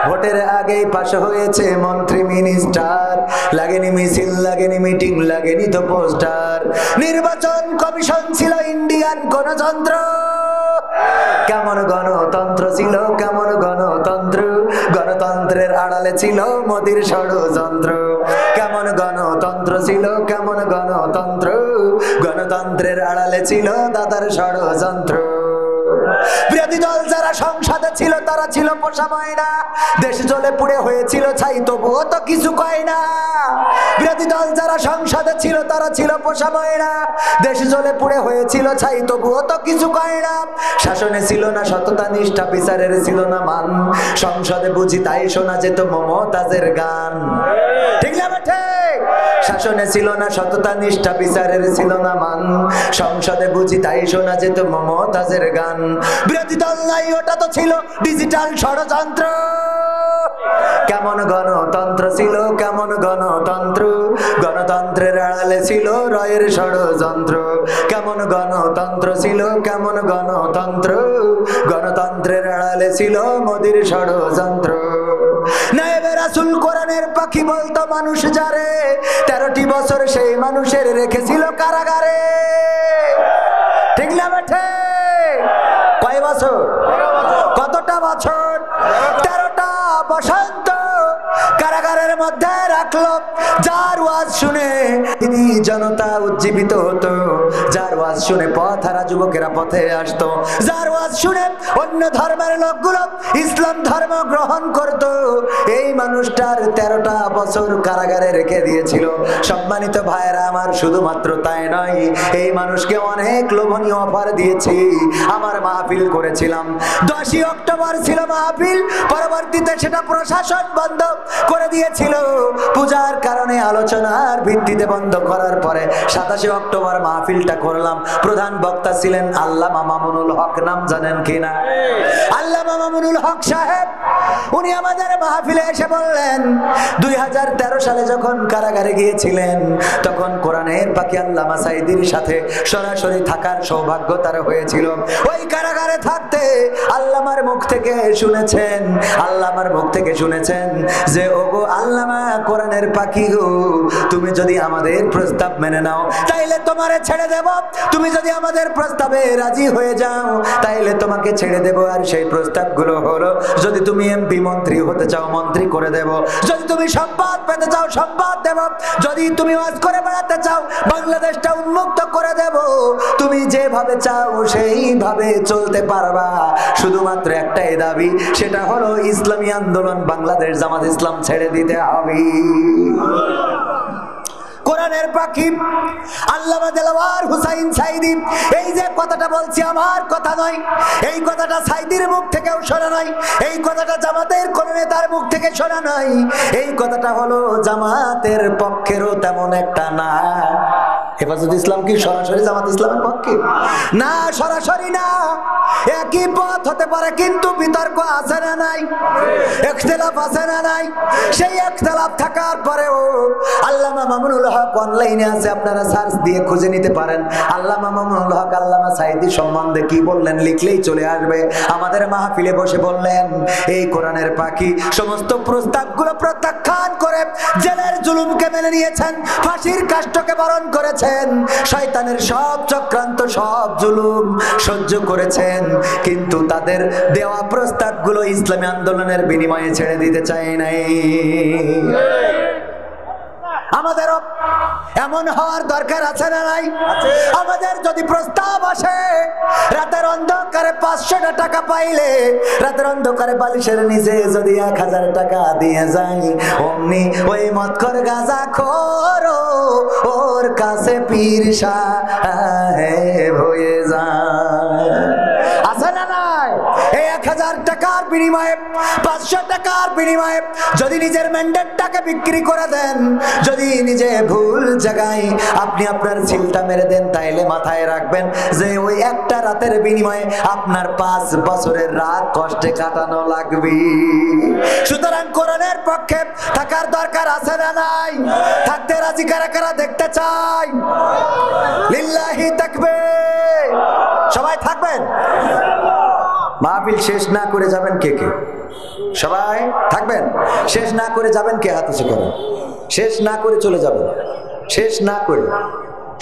ভোটের আগে পাশ হয়েছে মন্ত্রী মিনিস্টার, লাগেনি মিছিল, লাগেনি মিটিং, লাগেনি তো পোস্টার। নির্বাচন কমিশন ছিল ইন্ডিয়ান গণতন্ত্র। কেমন গণতন্ত্র ছিল, কেমন গণতন্ত্র? গণতন্ত্রের আড়ালে ছিল মোদির ষড়যন্ত্র। কেমন গণতন্ত্র ছিল, কেমন গণতন্ত্র? গণতন্ত্রের আড়ালে ছিল দাদার ষড়যন্ত্র। বিরোধী দল যারা সংসদে ছিল তারা ছিল পোষা ময়না, দেশ জ্বলে পুড়ে হয়েছিল ছাই, তবুও তো কিছু কয় না। বিরোধী দল যারা সংসদে ছিল তারা ছিল পোষা ময়না, দেশ জ্বলে পুড়ে হয়েছিল ছাই, তবুও তো কিছু কয় না। শাসনে ছিল না সততা নিষ্ঠা, বিচারের ছিল না মান, সংসদে বুঝি তাই শোনা যেত মমতাজের গান, ঠিক না? ঠিক। শাসনে ছিল না সততা নিষ্ঠা, বিচারের ছিল না মান, সংসদে বুঝি তাই শোনা যেত মমতাজের গান। বিরোধী দল নাই, ওটা তো ছিল ডিজিটাল ষড়যন্ত্র। কেমন গণতন্ত্র ছিল, কেমন গণতন্ত্র, গণতন্ত্রের আড়ালে ছিল রয়ের ষড়যন্ত্র। কেমন গণতন্ত্র ছিল, কেমন গণতন্ত্র, গণতন্ত্রের আড়ালে ছিল মোদির ষড়যন্ত্র। নায়েবে রাসূল কোরআনের পাখি বলতো মানুষ যারে, 13টি বছর সেই মানুষের রেখেছিল কারাগারে। ঠিক না বেঠে? কয় বছর? কতটা বছর? 13টা বসন্ত কারাগারের মধ্যে রাখলো। যার ওয়াজ শুনে তিনি জনতা উজ্জীবিত হতো, যার ওয়াজ শুনে পথহারা যুবকেরা পথে আসতো, যার ওয়াজ শুনে অন্য ধর্মের লোকগুলো ইসলাম ধর্ম গ্রহণ করত। এই মানুষটার 13টা বছর কারাগারে রেখে দিয়েছিল। সম্মানিত ভাইয়েরা আমার, শুধুমাত্র তাই নয়, এই মানুষকে অনেক লোভনীয় অফার দিয়েছি। আমার মাহফিল করেছিলাম, 10ই অক্টোবর ছিল মাহফিল, পরবর্তীতে সেটা প্রশাসন বন্ধ করে দিয়েছিল পূজার কারণে, আলোচনার ভিত্তিতে বন্ধ করার পরে 27 অক্টোবর মাহফিলটা করলাম। প্রধান বক্তা ছিলেন আল্লামা মামুনুল হক, নাম জানেন কিনা? আল্লামা মামুনুল হক সাহেব, উনি আমাদের মাহফিলে এসে বললেন 2013 সালে যখন কারাগারে গিয়েছিলেন তখন কোরআনের পাখি আল্লামা সাঈদীর সাথে সরাসরি থাকার সৌভাগ্য তার হয়েছিল। ওই কারাগারে থাকতে আল্লামার মুখ থেকে শুনেছেন, আল্লামার মুখ থেকে শুনেছেন যে ওগো আল্লামা কোরআনের পাখি গো, তুমি যদি আমাদের প্রস্তাব মেনে নাও তাইলে তোমারে ছেড়ে দেব, তুমি যদি আমাদের প্রস্তাবে রাজি হয়ে যাও তাইলে তোমাকে ছেড়ে দেব। আর সেই প্রস্তাবগুলো হলো, যদি তুমি এমপি মন্ত্রী হতে চাও মন্ত্রী করে দেব, যদি তুমি সম্পদ পেতে চাও সম্পদ দেব, যদি তুমি ওয়াজ করে বেড়াতে চাও বাংলাদেশটা উন্মুক্ত করে দেব, তুমি যেভাবে চাও সেইভাবে চলতে পারবা। শুধুমাত্র একটাই দাবি, সেটা হলো ইসলামী আন্দোলন বাংলাদেশ জামাত ইসলাম ছেড়ে দিতে হবে। কোরআনের পাখি আল্লামা দেলাওয়ার হুসাইন সাঈদী, এই যে কথাটা বলছি আমার কথা নয়, এই কথাটা সাঈদীর মুখ থেকেও শোনা নয়, এই কথাটা জামাতের কোন নেতার মুখ থেকে শোনা নয়, এই কথাটা হলো জামাতের পক্ষেরও তেমন একটা না। হেফাজত ইসলাম কি সরাসরি জামাত ইসলামের পক্ষে? না, সরাসরি না। একই পথ হতে পারে কিন্তু বিতর্ক আছে না নাই? ইখতিলাফ আছে না নাই? সেই ইখতিলাফ থাকার পরেও আল্লামা মামুনুল হক অনলাইনে আছে, আপনারা সার্চ দিয়ে খুঁজে নিতে পারেন। আল্লামা মামুনুল হক আল্লামা সাঈদী সম্বন্ধে কি বললেন লিখলেই চলে আসবে। আমাদের মাহফিলে বসে বললেন এই কোরআনের পাখি সমস্ত প্রস্তাবগুলো প্রত্যাখ্যান করে জেলের জুলুমকে মেনে নিয়েছেন, ফাঁসির কাষ্ঠকে বরণ করেছেন, শয়তানের সব চক্রান্ত সব জুলুম সহ্য করেছেন, কিন্তু তাদের দেওয়া প্রস্তাবগুলো ইসলামী আন্দোলনের বিনিময়ে ছেড়ে দিতে চায় নাই। আমাদেরও এমন হওয়ার দরকার আছে না নাই? আমাদের যদি প্রস্তাব আসে, রাতের অন্ধকারে 500 টাকা পাইলে রাতের অন্ধকারে বালিশের নিচে যদি 1000 টাকা দিয়ে যাই, অমনি ওই মদখোর গাঁজাখোর ওর কাছে পীর সাহেব হয়ে যায়। আছে না নাই? এই 1000 টাকার বিনিময়ে 500 টাকার বিনিময়ে যদি নিজের ম্যান্ডেটটাকে বিক্রি করে দেন, যদি নিজে ভুল জায়গায় আপনি আপনার ছিলটা মেরে দেন, তাইলে মাথায় রাখবেন যে ওই একটা রাতের বিনিময়ে আপনার 5 বছরের রাত কষ্টে কাটানো লাগবে। সুতরাং কোরআনের পক্ষে থাকার দরকার আছে না নাই? থাকতে রাজি কারা কারা দেখতে চাই? লিল্লাহি তাকবীর। সবাই থাকবেন? মাহফিল শেষ না করে যাবেন কে কে? সবাই থাকবেন? শেষ না করে যাবেন কে? হাত উঁচু করেন। শেষ না করে চলে যাবেন, শেষ না করে।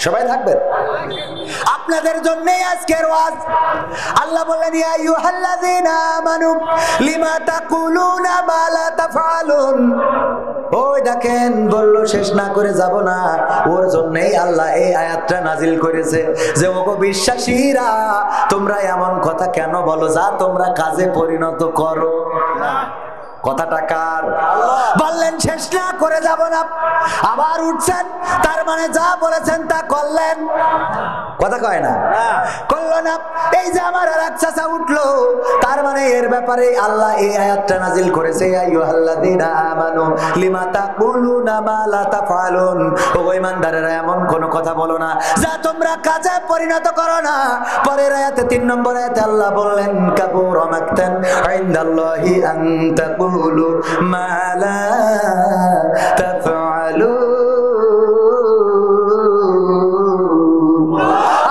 সবাই থাকবেন? আপনাদের জন্যই আজকের ওয়াজ। আল্লাহ বললেন ইয়া আইয়ুহাল্লাযীনা আমানু লিমা তাকুলুনা মা লা তাফআলুন। ওই দেখেন বলল শেষ না করে যাব না, ওর জন্যই আল্লাহ এই আয়াতটা নাজিল করেছে যে ওগো বিশ্বাসীরা, তোমরা এমন কথা কেন বলো যা তোমরা কাজে পরিণত করো। কথাটা কার? বললেন শেষ না করে যাব না, আবার উঠছেন, তার মানে যা বলেছেন তা করলেন। কথা কয় না, করলো না। এই যে আমার আরেক চাচা উঠলো, তার মানে এর ব্যাপারে আল্লাহ এই আয়াতটা নাজিল করেছে, আইয়ুহাল্লাযীনা আমানু লিমা তাকুলুনা মা লা তাফআলুন। ও ঈমানদারেরা, এমন কোন কথা বলো না যা তোমরা কাজে পরিণত করো না। পরের আয়াতে 3 নম্বর আয়াতে আল্লাহ বললেন, কাবুরা মাকতান ইনদাল্লাহি আন তাকুলু মা লা তাফআলুন।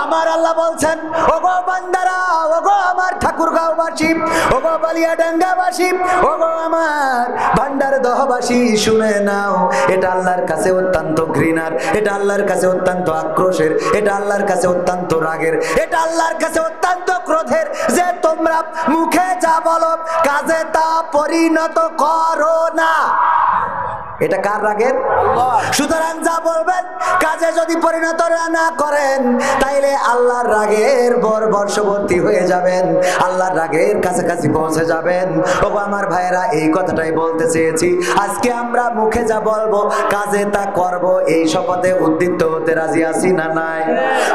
আমার আল্লাহ বলছেন, ওগো বান্দারা, ওগো আমার ঠাকুরগাঁওবাসী, ওগো বালিয়াডাঙ্গাবাসী, ওগো আমার ভান্ডার দহবাসী, শুনে নাও, এটা আল্লাহর কাছে অত্যন্ত ঘৃণার, এটা আল্লাহর কাছে অত্যন্ত আক্রোশের, এটা আল্লাহর কাছে অত্যন্ত রাগের, এটা আল্লাহর কাছে অত্যন্ত ক্রোধের যে তোমরা মুখে যা বলো কাজে তা পরিণত করো না। এটা কার রাগের? সুতরাং যা বলবেন কাজে যদি পরিণত না করেন, তাইলে আল্লাহর রাগের বর্ষবর্তী হয়ে যাবেন, আল্লাহর রাগের কাছাকাছি পৌঁছে যাবেন। ও আমার ভাইয়েরা, এই কথাটাই বলতে চেয়েছি। আজকে আমরা মুখে যা বলবো কাজে তা করব, এই শপথে উদ্দীপ্ত হতে রাজি আছি না নাই?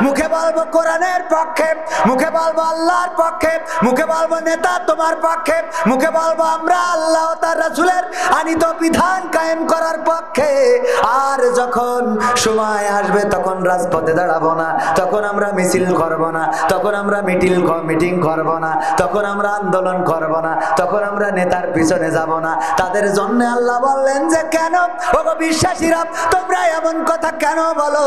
মুখে বলবো কোরআনের পক্ষে, মুখে বলবো আল্লাহর পক্ষে, মুখে বলবো নেতা তোমার পক্ষে, মুখে বলবো আমরা আল্লাহ ও তার রাসূলের আনিত বিধান কায়েম করার পক্ষে। আর যখন সময় আসবে তখন রাজপথে দাঁড়াবো না, তখন আমরা মিছিল করব না, তখন আমরা মিটিং করব না, তখন আমরা আন্দোলন করব না, তখন আমরা নেতার পিছনে যাব না। তাদের জন্য আল্লাহ বললেন যে, কেন ওগো বিশ্বাসীরা, তোমরা এমন কথা কেন বলো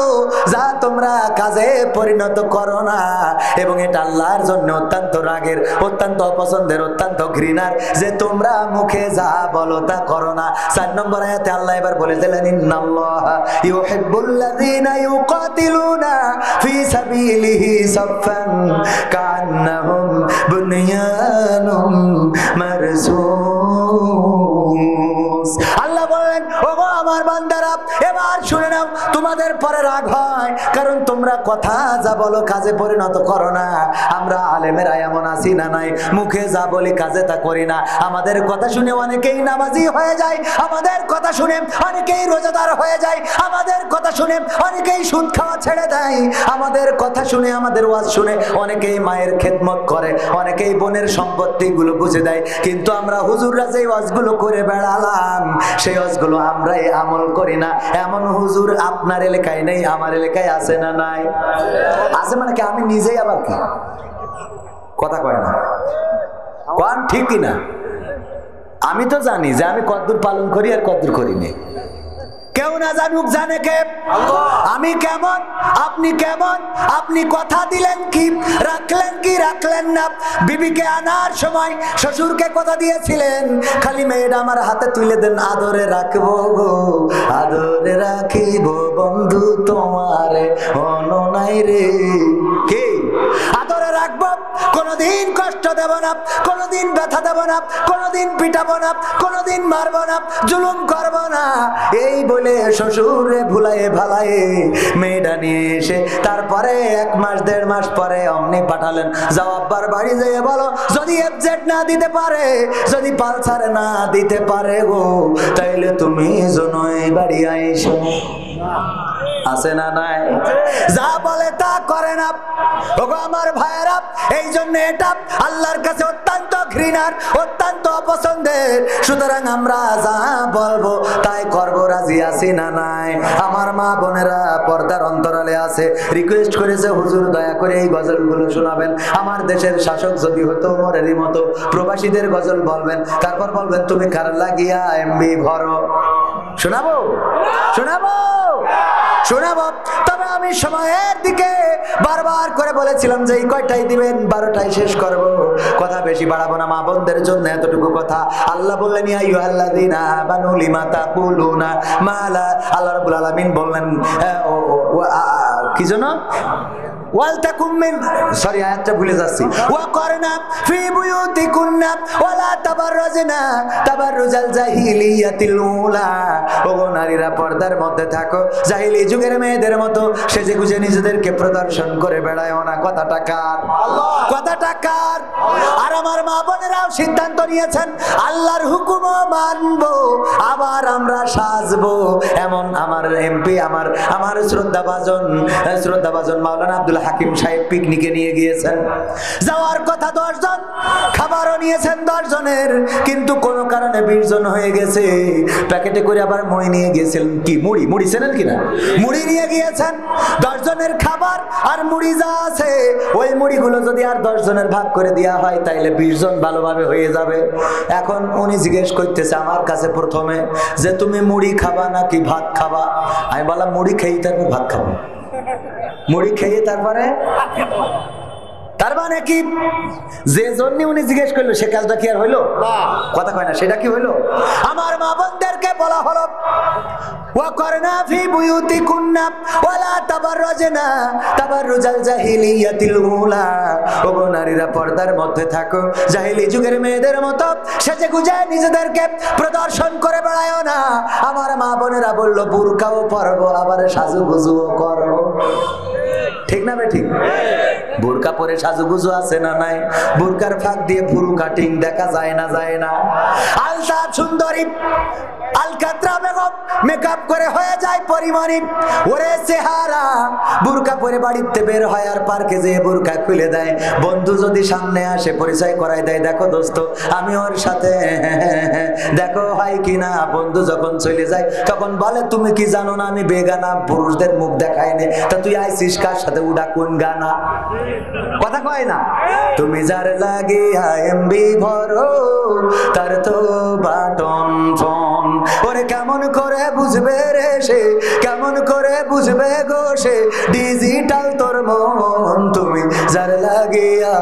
যা তোমরা কাজে পরিণত করো না? এবং এটা আল্লাহর জন্য অত্যন্ত রাগের, অত্যন্ত অপছন্দের, অত্যন্ত ঘৃণার যে তোমরা মুখে যা বলো তা করো না। 4 নম্বর আয়াতে আল্লাহ এবার বলে দিলেন, ইন্নাল্লাহা ইউহিব্বুল্লাযীনা ইউকাতিলুনা ফি সাবিলিহি সাফফান কান্নাহুম বুনিয়ানুম মারসুস। আল্লাহ বলেন, ওগো আমার বান্দারা, এবার শুনে নাও, তোমাদের পরে রাগ হয় কারণ তোমরা কথা যা বলো কাজে পরিণত করো না। আমরা আলেমেরা এমন আছি না নাই, মুখে যা বলি কাজে তা করি না। আমাদের কথা শুনে অনেকেই নামাজি হয়ে যায়, আমাদের কথা শুনে অনেকেই রোজাদার হয়ে যায়, আমাদের কথা শুনে অনেকেই সুদ খাওয়া ছেড়ে দেয়, আমাদের কথা শুনে, আমাদের ওয়াজ শুনে অনেকেই মায়ের খেদমত করে, অনেকেই বোনের সম্পত্তি গুলো বুঝে দেয়। কিন্তু আমরা হুজুররা যে ওয়াজগুলো করে বেড়ালাম, সেই ওয়াজগুলো আমরাই আমল করি না। এমন হুজুর আপনার এলাকায় নেই, আমার এলাকায় আছে না নাই? আছে মানে কি? আমি নিজেই আবার কি কথা কয় না, কোন ঠিক কিনা? আমি তো জানি যে আমি কতদূর পালন করি আর কতদূর করি না। কেউ না জানুক, জানে কে? আমি কেমন, আপনি কেমন, আপনি কথা দিলেন কি, রাখলেন কি রাখলেন না? বিবিকে আনার সময় শ্বশুরকে কথা দিয়েছিলেন, খালি মেয়েটা আমার হাতে তুলে দেন, আদরে রাখবো গো, আদরে রাখিব বন্ধু তোমারে অননাই রে। কি আদরে রাখবো, কোনদিন কষ্ট দেব না, কোনদিন ব্যথা দেব না, কোনদিন পিটাবো না, কোনদিন মারবো না, জুলুম করব না। এই বলে শ্বশুরে ভুলায়ে ভালায়ে মেয়েটা নিয়ে এসে তারপরে 1 মাস 1.5 মাস পরে অমনি পাঠালেন, যাও আব্বার বাড়ি যেয়ে বলো যদি এফজেড না দিতে পারে, যদি পালসার না দিতে পারে গো, তাইলে তুমি জনই বাড়ি আইসো। আছে না নাই? যা বলে তা করে না। ওগো আমার ভাইয়েরা, এই জন্য এটা আল্লাহর কাছে অত্যন্ত ঘৃণার, অত্যন্ত অপছন্দের। সুতরাং আমরা যা বলবো তাই করব, রাজি আছি না নাই? আমার মা বোনেরা পর্দার অন্তরালে আছে, রিকোয়েস্ট করেছে, হুজুর দয়া করে এই গজলগুলো শোনাবেন। আমার দেশের শাসক যদি হতো ওমরেরই মতো প্রবাসীদের গজল বলবেন, তারপর বলবেন তুমি কার লাগিয়া এমবি ভরো। শোনাবো? শোনাবো? শোনাবো। তবে আমি সময়ের দিকে বারবার করে বলেছিলাম যে এই কয়টাই দিবেন, 12টায় শেষ করব, কথা বেশি বাড়াবো না। মা বোনদের জন্য এতটুকু কথা। আল্লাহ বললেন, ইয়া আইয়ুহাল্লাযীনা আমানু লিমা তাকুলুনা মা লা, আল্লাহ রাব্বুল আলামিন বললেন কি জন্য, ওয়ালতাকুম মিন, সরি আয়াতটা ভুলে যাচ্ছি, ওয়াকরনা ফি বুয়ুতিকুন্না ওয়ালা তাবাররাজনা তাবাররুজাল জাহিলিয়াতিল উলা। ওগো নারীরা পর্দার মধ্যে থাকো, জাহিলি যুগের মেয়েদের মতো সেজে গুজে নিজেদেরকে প্রদর্শন করে বেড়ায়ও না। কথাটা কার? কথাটা কার? আর আমার মা বোনেরাও সিদ্ধান্ত নিয়েছেন আল্লাহর হুকুমও মানবো, আবার আমরা সাজবো। এমন আমার এমপি, আমার শ্রদ্ধাভাজন মাওলানা আব্দুল হাকিম সাহেব পিকনিকে নিয়ে গিয়েছেন, যাওয়ার কথা 10 জন, খাবারও নিয়েছেন 10 জনের, কিন্তু কোনো কারণে 20 জন হয়ে গেছে। প্যাকেটে করে আবার মুড়ি নিয়ে গিয়েছিলেন, কি মুড়ি চেনেন কিনা, মুড়ি নিয়ে গিয়েছেন। 10 জনের খাবার আর মুড়ি যা আছে, ওই মুড়িগুলো যদি আর 10 জনের ভাগ করে দেওয়া হয় তাইলে 20 জন ভালোভাবে হয়ে যাবে। এখন উনি জিজ্ঞেস করতেছে আমার কাছে প্রথমে যে তুমি মুড়ি খাবা নাকি ভাত খাবা? আমি বললাম মুড়ি খেয়ে তারপর ভাত খাবো। মুড়ি খেয়ে তারপরে, তার মানে কি যে জন্য উনি জিজ্ঞেস করলো সে কাজটা কি আর হইলো? কথা কয় না, সেটা কি হইলো? আমার মা বোনদেরকে বলা হলো ওয়াকরনা ফি বুয়ুতিকুন্না ওয়ালা তাবাররাজনা তাবাররুজাল জাহিলিয়াতিল উলা। ওগো নারীরা পর্দার মধ্যে থাকো, জাহিলি যুগের মেয়েদের মতো সেজে গুজে নিজেদেরকে প্রদর্শন করে বেড়ায়ও না। আমার মা বোনেরা বলল বুরকাও পরবো আবার সাজুগুজুও করবো। ঠিক না ঠিক? বোরকা পরে সাজুগুজু আছে না নাই? বোরকার ফাঁক দিয়ে ফুরু কাটিং দেখা যায় না, যায় না? আলতাফ সুন্দরী আলকাতরা বেগম মেকআপ করে হয়ে যায় পরিমণি, ওরে চেহারা। বোরকা পরে বাড়িতে বের হয় আর পার্কে যেয়ে বোরকা খুলে দেয়। বন্ধু যদি সামনে আসে পরিচয় করাই দেয়, দেখো দোস্ত আমি ওর সাথে, দেখো হয় কিনা। বন্ধু যখন চলে যায় তখন বলে তুমি কি জানো না আমি বেগানা, পুরুষদের মুখ দেখায় নে। তা তুই আইসিস কার সাথে, উডা কোন গানা? কথা কয় না? তুমি যার লাগিয়া এমবি ভরো তার তো বাটন ফোন। ওরে কেমন করে বুঝবে রে সে, কেমন করে বুঝবে গো সে ডিজিটাল তোর মন। তুমি যার লাগিয়া,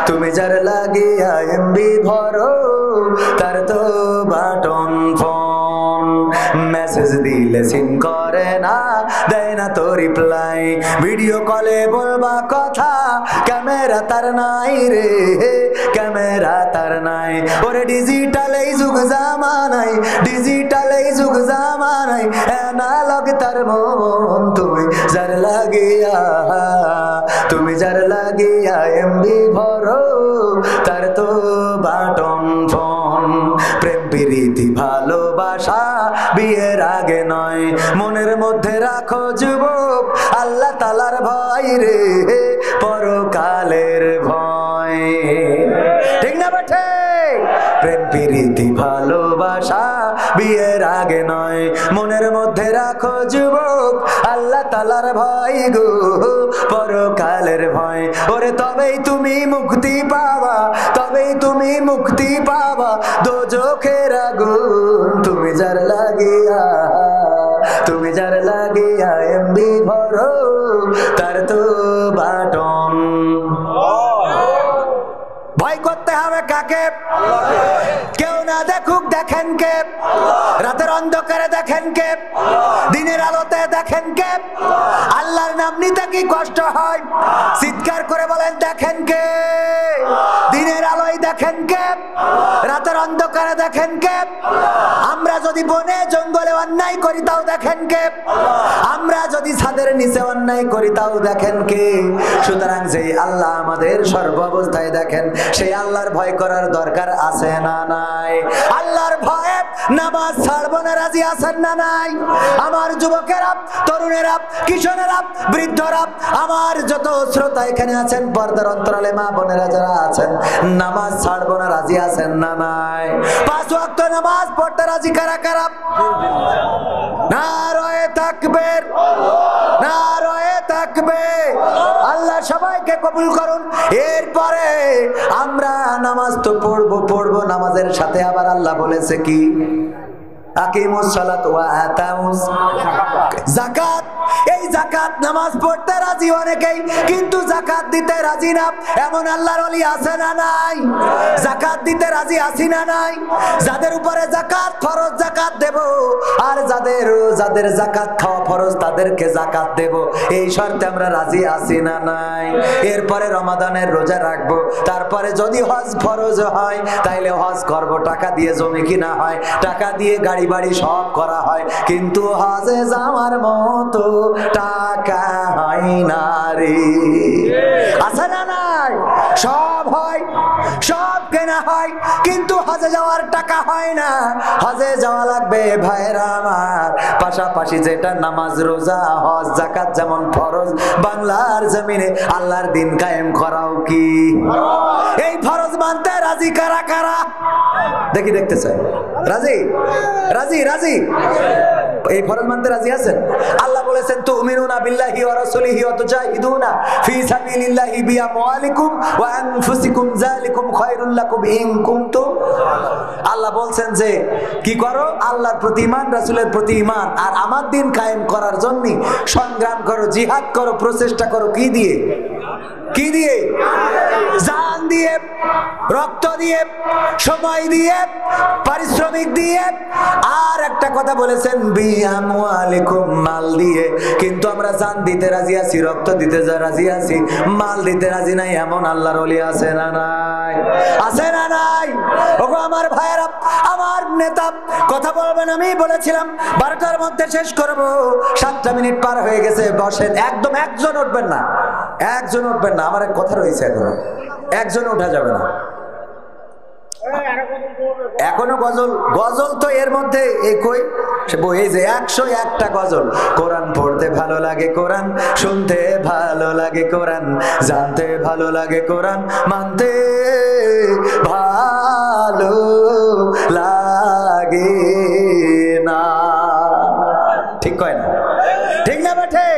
তুমি যার লাগিয়া এমবি ভরো তার তো বাটন ফোন। মেসেজ দিলে সিন করে না, দেয় না তো রিপ্লাই। ভিডিও কলে বলবা কথা, ক্যামেরা তার নাই রে, ক্যামেরা তার নাই। ওরে ডিজিটাল এই যুগ জামানাই, ডিজিটাল এই যুগ জামানাই অ্যানালগ তার মন। তুমি যার লাগিয়া, তুমি যার লাগিয়া এমবি ভরো তার তো বাটন ফোন। প্রেম প্রীতি ভালোবাসা বিয়ের আগে নয়, মনের মধ্যে রাখো যুবক আল্লাহ তাআলার ভয় রে, পরকালের ভয়। ঠিক না বেঠে? প্রেম প্রীতি ভালোবাসা বিয়ের আগে নয়, মনের মধ্যে রাখো যুবক আল্লাহ তাআলার ভয় গো, পরকালের ভয়। ওরে তবেই তুমি মুক্তি পাবা, তবেই তুমি মুক্তি পাবা দোজখের আগুন। তুমি যার লাগিয়া, তুমি যার লাগিয়া এমবি ভরো তার তো বাটন। ভয় করতে হবে কাকে? কেউ না দেখুক দেখেন কে? রাতের অন্ধকারে দেখেন কে? দিনের আলোতে দেখেন কে? আল্লাহর নাম নিতে কি কষ্ট হয়? চিৎকার করে বলেন দেখেন কে? দিনের আলোয় দেখেন কে? রাতের অন্ধকারে দেখেন কে? আমরা যদি বনে জঙ্গলে অন্যায় করি তাও দেখেন কে? আমরা যদি ছাদের নিচে অন্যায় করি তাও দেখেন কে? সুতরাং যেই আল্লাহ আমাদের সর্ব অবস্থায় দেখেন, সেই আল্লাহর ভয় করার দরকার আছে না নাই? আল্লাহর ভয়ে নামাজ ছাড়বো না রাজি আছেন না নাই? আমার যুবকেরা, তরুণেরা, কিশোরেরা, বৃদ্ধরা, আমার যত শ্রোতা এখানে আছেন, পর্দার অন্তরালে মা বোনেরা যারা আছেন, নামাজ ছাড়বো না রাজি আছেন না নাই? 5 ওয়াক্ত নামাজ পড়তে রাজি কারা কারা? নারায়ে তাকবীর, নারায়ে তাকবীর। আল্লাহ সবাইকে কবুল করুন। এরপরে আমরা নামাজ তো পড়বো, নামাজের সাথে আবার আল্লাহ বলেছে কি? আকিমুস সালাত ওয়া আতাউস যাকাত। এই যাকাত নামাজ পড়তে রাজি অনেকেই, কিন্তু যাকাত দিতে রাজি না। এমন আল্লাহর ওলি আছে না নাই? যাকাত দিতে রাজি আছি না নাই? যাদের উপরে যাকাত ফরজ যাকাত দেব, আর যাদের যাকাত খাওয়া ফরজ তাদেরকে যাকাত দেব, এই শর্তে আমরা রাজি আছি না নাই? এরপরে রমাদানের রোজা রাখবো, তারপরে যদি হজ ফরজ হয় তাইলে হজ করব, টাকা দিয়ে জমি কিনা হয়, টাকা দিয়ে গাড়ি বাড়ি সব করা হয়, কিন্তু হজে যাওয়ার মতো টাকা হয় না রে। আছে না নাই? সব হয়, সব কেনা হয়, কিন্তু হজে যাওয়ার টাকা হয় না। হজে যাওয়া লাগবে ভাইরা আমার, পাশাপাশি যেটা নামাজ রোজা হজ যাকাত যেমন ফরজ, বাংলার জমিনে আল্লাহর দিন কায়েম করাও কি? এই ফরজ মানতে রাজি কারা কারা? দেখি, দেখতে চাই। রাজি রাজি রাজি এই ফরজ মানতে রাজি আছেন? আল্লাহ বলেছেন তুমিনুনা বিল্লাহি ওয়া রাসূলিহি ওয়া তুজাহিদুনা ফি সাবিলিল্লাহি বিআমওয়ালিকুম ওয়া আনফুসিকুম যালিকুম খায়রুল লাকুম ইন কুনতুম। আল্লাহ বলছেন যে কি করো? আল্লাহর প্রতি ঈমান, রাসূলের প্রতি ঈমান, আর আমার দিন কায়েম করার জন্য সংগ্রাম করো, জিহাদ করো, প্রচেষ্টা করো। কি দিয়ে? কি দিয়ে? জান দিয়ে, রক্ত দিয়ে, সময় দিয়ে, পারিশ্রমিক দিয়ে। আর একটা কথা বলেছেন বিআমওয়ালিকুম, মাল দিয়ে। কিন্তু আমরা জান দিতে রাজি আছি, রক্ত দিতে রাজি আছি, মাল দিতে রাজি নাই। এমন আল্লাহর ওলি আছে না নাই? আছে না নাই? ওগো আমার ভাইয়েরা, আমার নেতা, কথা বলবেন। আমি বলেছিলাম 12টার মধ্যে শেষ করব, 7টা মিনিট পার হয়ে গেছে। বসেন, একদম একজন উঠবেন না, একজন উঠবেন না। আমার এক কথা রয়েছে, এখনো একজন উঠা যাবে না। এখনো গজল, গজল তো এর মধ্যে এই কই এই যে 101টা গজল। কোরআন পড়তে ভালো লাগে, কোরআন শুনতে ভালো লাগে, কোরআন জানতে ভালো লাগে, কোরআন মানতে ভালো লাগে না। ঠিক কয় না? ঠিক না বেঠে?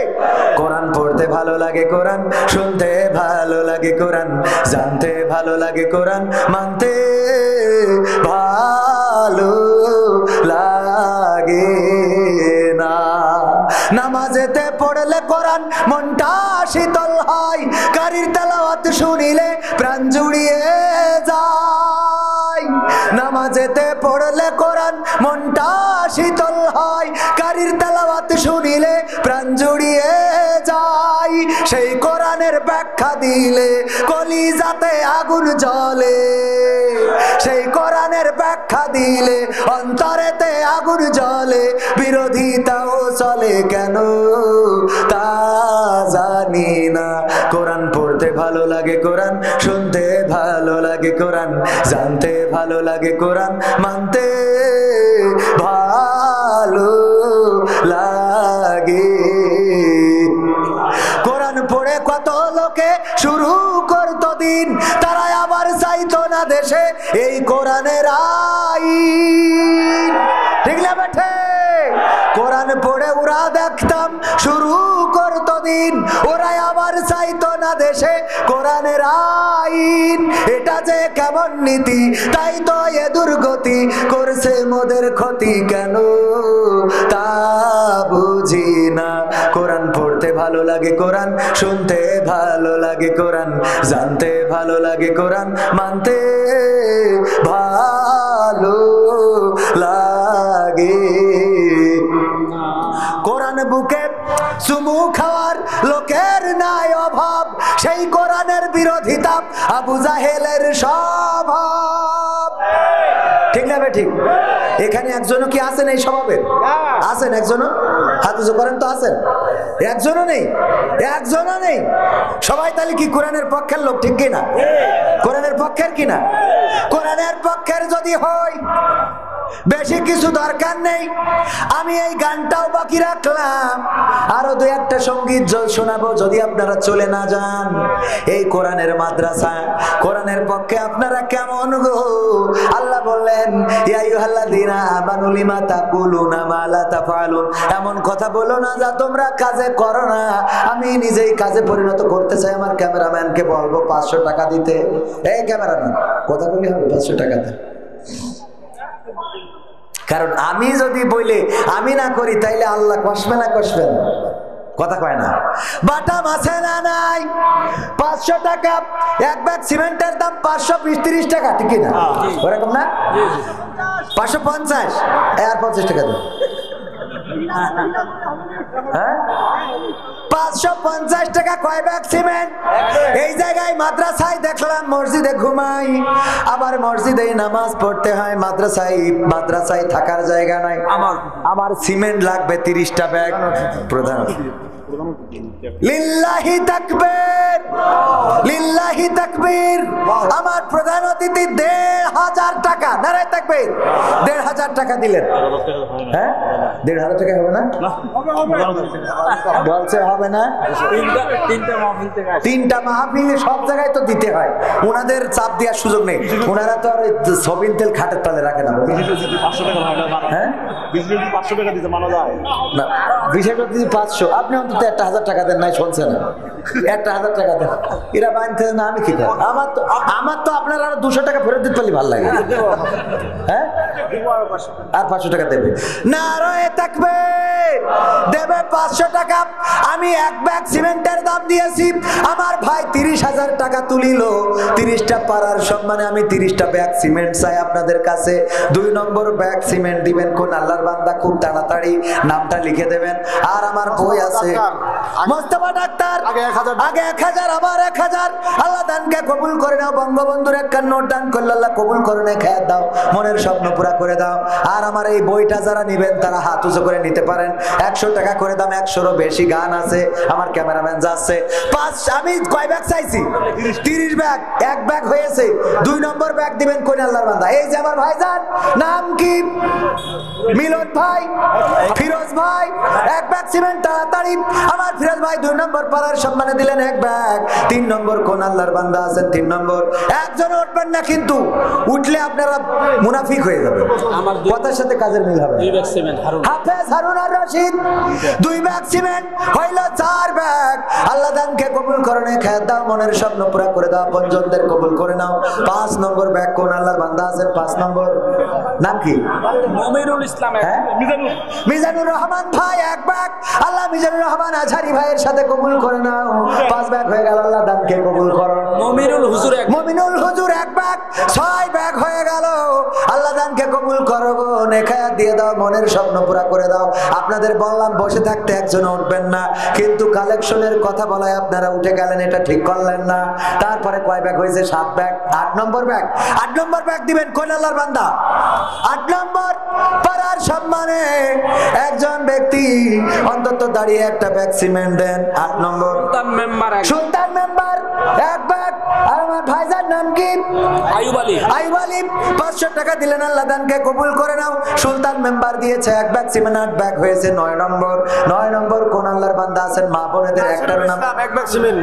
কোরআন পড়তে ভালো লাগে, কোরআন শুনতে ভালো লাগে, কোরআন জানতে ভালো লাগে, কোরআন মানতে ভালো লাগে না। নামাজেতে পড়লে কোরআন মনটা শীতল হয়, কারীর তেলাওয়াত শুনিলে প্রাণ জুড়িয়ে যায়। নামাজেতে পড়লে কোরআন মনটা শীতল হয়, কারীর তেলাওয়াত শুনিলে প্রাণ জুড়িয়ে যায়। সেই কোরআনের ব্যাখ্যা দিলে কলিজাতে আগুন জ্বলে, সেই কোরআনের ব্যাখ্যা দিলে অন্তরেতে আগুন জ্বলে। বিরোধিতাও চলে কেন তা জানি না। কোরআন পড়তে ভালো লাগে, কোরআন শুনতে ভালো লাগে, কোরআন জানতে ভালো লাগে, কোরআন মানতে ভালো লাগে। কোরআন পড়ে কত লোকে শুরু করতো দিন, তারা আবার চাইতো না দেশে এই কোরআনের আইন। ঠিক না বেঠে? কোরআন পড়ে ওরা দেখতাম শুরু করতো দিন, ওরা আবার চাইতো না দেশে কোরআনের আইন। এটা যে কেমন নীতি, তাই তো এ দুর্গতি, করছে মোদের ক্ষতি কেন তা বুঝি না। কোরআন পড়তে ভালো লাগে, কোরআন শুনতে ভালো লাগে, কোরআন জানতে ভালো লাগে, কোরআন মানতে ভালো লাগে। কোরআন বুকে চুমু খাওয়ার লোকের নাই অভাব, সেই কোরআনের বিরোধিতা আবু জাহেলের স্বভাব। ঠিক না বে? ঠিক। এখানে একজনও কি আছেন এই স্বভাবের? আছেন একজনও? হাত উঁচু করেন তো। আছেন? একজনও নেই, একজনও নেই। সবাই তাহলে কি কোরআনের পক্ষের লোক? ঠিক কিনা? কোরআনের পক্ষের কিনা? কোরআনের পক্ষের যদি হয় বেশি কিছু দরকার নেই। আমি এই গানটাও বাকি রাখলাম, আরো 2-1টা সঙ্গীত শোনাবো যদি আপনারা চলে না যান। এই কোরআনের মাদ্রাসা, কোরআনের পক্ষে আপনারা কেমন গো? আল্লাহ বললেন ইয়া আইয়ুহাল্লাযীনা আমানু লিমা তাকুলুনা মা লা তাফআলুন। এমন কথা বলো না যা তোমরা কাজে করো না। আমি নিজেই কাজে পরিণত করতে চাই। আমার ক্যামেরাম্যানকে বলবো 500 টাকা দিতে। এই ক্যামেরাম্যান, কথা বলি হবে 500 টাকাতে। কারণ আমি যদি বলে আমি না করি তাইলে আল্লাহ কষবে না? কষবেন? কথা কয় না? বাটা মাছে না নাই 500 টাকা, এক ব্যাগ সিমেন্টের দাম 530 টাকা। ঠিক না? ওরকম না? 550 আর 50 টাকা দেন। 550 টাকা কয় ব্যাগ সিমেন্ট? এই জায়গায় মাদ্রাসায় দেখলাম মসজিদে ঘুমাই, আবার মসজিদে নামাজ পড়তে হয়, মাদ্রাসায় থাকার জায়গা নাই। আমার সিমেন্ট লাগবে 30টা ব্যাগ। প্রধান লিল্লাহি তাকবীর, তাকবীর, লিল্লাহি তাকবীর। আমার প্রধান অতিথি ১৫০০ টাকা, নারায়ে তাকবীর, ১৫০০ টাকা দিলেন। হ্যাঁ ১৫০০ টাকা হবে না? বলছে হবে না। তিনটা মাহফিলে সব জায়গায় তো দিতে হয়, ওনাদের চাপ দেওয়ার সুযোগ নেই। ওনারা তো আর সবিন তেল খাটের তলে রাখে না। হ্যাঁ 500 টাকা দিতে মানা যায় না, বিষয়টা যদি 500, আপনি অন্তত ১,০০০ টাকা দেন, নাই শুনছেন না, ১,০০০ টাকা দেন। এরা বানতে না, আমি কি করি? আমার তো আপনার আরো 200 টাকা ফেরত দিতে পারলে ভালো লাগে। হ্যাঁ আর 500 টাকা দেবে। নারায়ে তাকবীর, দেবে 500 টাকা। আমি এক ব্যাগ সিমেন্টের দাম দিয়েছি, আমার ভাই ৩০,০০০ টাকা তুলিল। ৩০টা পাড়ার সম্মানে আমি 30টা ব্যাগ সিমেন্ট চাই আপনাদের কাছে। 2 নম্বর ব্যাগ সিমেন্ট দিবেন কোন আল্লাহর বান্দা, খুব তাড়াতাড়ি নামটা লিখে দেবেন। আর আমার বই আছে মোস্তফা ডাক্তার, আগে ১,০০০, আবার ১,০০০। আল্লাহ দানকে কবুল করে নাও। বঙ্গবন্ধুর 51 নোট দান করলে আল্লাহ কবুল করে নে, খেয়ে দাও, মনের স্বপ্ন পুরা করে দাও। আর আমার এই বইটা যারা নেবেন তারা হাত উঁচু করে নিতে পারেন। 100 টাকা করে দাম, 100রও বেশি গান আছে। আমার ক্যামেরাম্যান যাচ্ছে। আমি কয় ব্যাগ চাইছি? 30 ব্যাগ। 1 ব্যাগ হয়েছে। 2 নম্বর ব্যাগ দিবেন কোন আল্লাহর বান্দা। এই যে আমার ভাইজান, নাম কি? মিলন ভাই, ফিরোজ ভাই। 1 ব্যাগ সিমেন্ট তাড়াতাড়ি। আমার ফিরোজ ভাই 2 নম্বর পাড়ার সম্মানে দিলেন 1 ব্যাগ। 3 নম্বর কোন আল্লাহর বান্দা আছেন? 3 নম্বর। একজন উঠবেন না কিন্তু, উঠলে আপনারা মুনাফিক হয়ে যাবেন। আমার কথার সাথে কাজের মিল হবে। 2 ব্যাগ সিমেন্ট। হাফেজ হারুন আর রশিদ 2 ব্যাগ সিমেন্ট হইল 4 ব্যাগ। আল্লাহ দানকে কবুল করে নে, খেয়ে দাও, মনের স্বপ্ন পুরা করে দাও, আপনজনদের কবুল করে নাও। 5 নম্বর ব্যাগ কোন আল্লাহর বান্দা আছেন? 5 নম্বর নাম কি? মমিরুল ইসলাম। হ্যাঁ মিজানুর রহমান ভাই 1 ব্যাগ। আল্লাহ মিজানুর রহমান আজহারি ভাইয়ের সাথে কবুল করে নাও। 5 ব্যাগ হয়ে গেল, আল্লাহ দানকে কবুল করো। মমিনুল হুজুর মমিনুল হুজুর 1 ব্যাগ। 6 ব্যাগ হয়ে গেল, আল্লাহ দানকে কবুল করো গো, নেখায়াত দিয়ে দাও, মনের স্বপ্ন পুরা করে দাও। আপনাদের বললাম বসে থাকতে একজন উঠবেন না, কিন্তু কালেকশনের কথা বলায় আপনারা উঠে গেলেন, এটা ঠিক করলেন না। তারপরে কয় ব্যাগ হয়েছে? 7 ব্যাগ। 8 নম্বর ব্যাগ। 8 নম্বর ব্যাগ দিবেন কোন আল্লাহর বান্দা? 8 নম্বর পাড়ার সম্মানে একজন ব্যক্তি অন্তত দাঁড়িয়ে 1টা ব্যাগ সিমেন্ট দেন। 8 নম্বর সুলতান মেম্বার 1 ব্যাগ। আর আমার ভাইজান নাম কি? আইয়ুব আলী। আইয়ুব আলী 500 টাকা দিলেন, আল্লাহ দানকে কবুল করে নাও। সুলতান মেম্বার দিয়েছে 1 ব্যাগ সিমেন্ট। 8 ব্যাগ হয়েছে। 9 নম্বর। 9 নম্বর কোন আল্লাহর বান্দা আছেন? মা বোনেদের একটার নাম 1 ব্যাগ সিমেন্ট।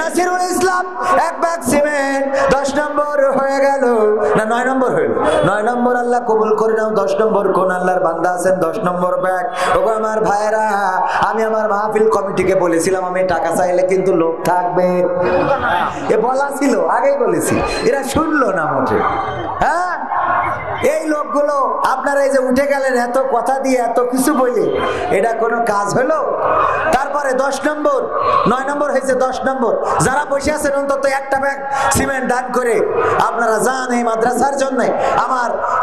নাসিরুল ইসলাম 1 ব্যাগ সিমেন্ট। 10 নম্বর হয়ে গেল না? 9 নম্বর হইল। 9 নম্বর আল্লাহ কবুল করে নাও। 10 নম্বর কোন আল্লাহর বান্দা আছেন? 10 নম্বর ব্যাগ। ওগো আমার ভাইরা, আমি আমার মাহফিল কমিটিকে বলেছিলাম আমি টাকা চাইলে কিন্তু লোক থাকবে, এ বলা ছিল, আগেই বলেছি, এরা শুনলো না মোটে। হ্যাঁ এই লোকগুলো আপনারা এই যে উঠে গেলেন এত কথা দিয়ে, এত কিছু বলে, এটা কোনো কাজ হলো? তারপরে 10 নম্বর, 9 নম্বর হয়েছে। 10 নম্বর যারা বসে আছেন অন্তত 1টা ব্যাগ সিমেন্ট দান করে আপনারা যান এই মাদ্রাসার জন্য।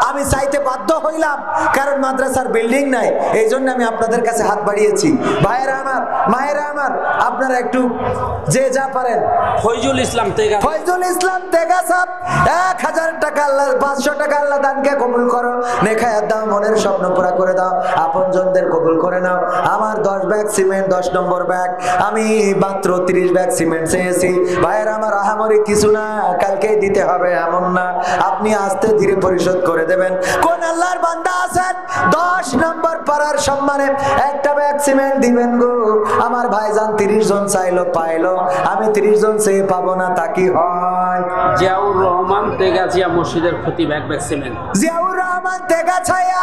আমি চাইতে বাধ্য হইলাম, কারণ মাদ্রাসার বিল্ডিং নাই, এই জন্য আমি আপনাদের কাছে হাত বাড়িয়েছি। ভাইয়েরা আমার, মায়েরা আমার, আপনারা একটু যে যা পারেন। ফয়জুল ইসলাম তেগা। ফয়জুল ইসলাম তেগা সাহেব 1000 টাকা, আল্লাহ 500 টাকা আল্লাহ দানকে কবুল করো, নেখায়াত দাও, মনের স্বপ্ন পুরা করে দাও, আপনজনদের কবুল করে নাও। আমার 10 ব্যাগ সিমেন্ট, 10 নম্বর ব্যাগ। আমি মাত্র 30 ব্যাগ সিমেন্ট চেয়েছি। ভাইয়েরা আমার, আহামরি কিছু না, কালকেই দিতে হবে এমন না, আপনি আস্তে ধীরে পরিশোধ করে দেবেন। কোন আল্লাহর বান্দা আছেন 10 নম্বর পাড়ার সম্মানে 1টা ব্যাগ সিমেন্ট দিবেন গো? আমার ভাইজান 30 জন চাইলো, পাইলো, আমি 30 জন চেয়ে পাবো না, তা কি হয়? জিয়াউর রহমান তেগাছিয়া মসজিদের খতিব 1 ব্যাগ সিমেন্ট। জিয়াউর রহমান তেগাছিয়া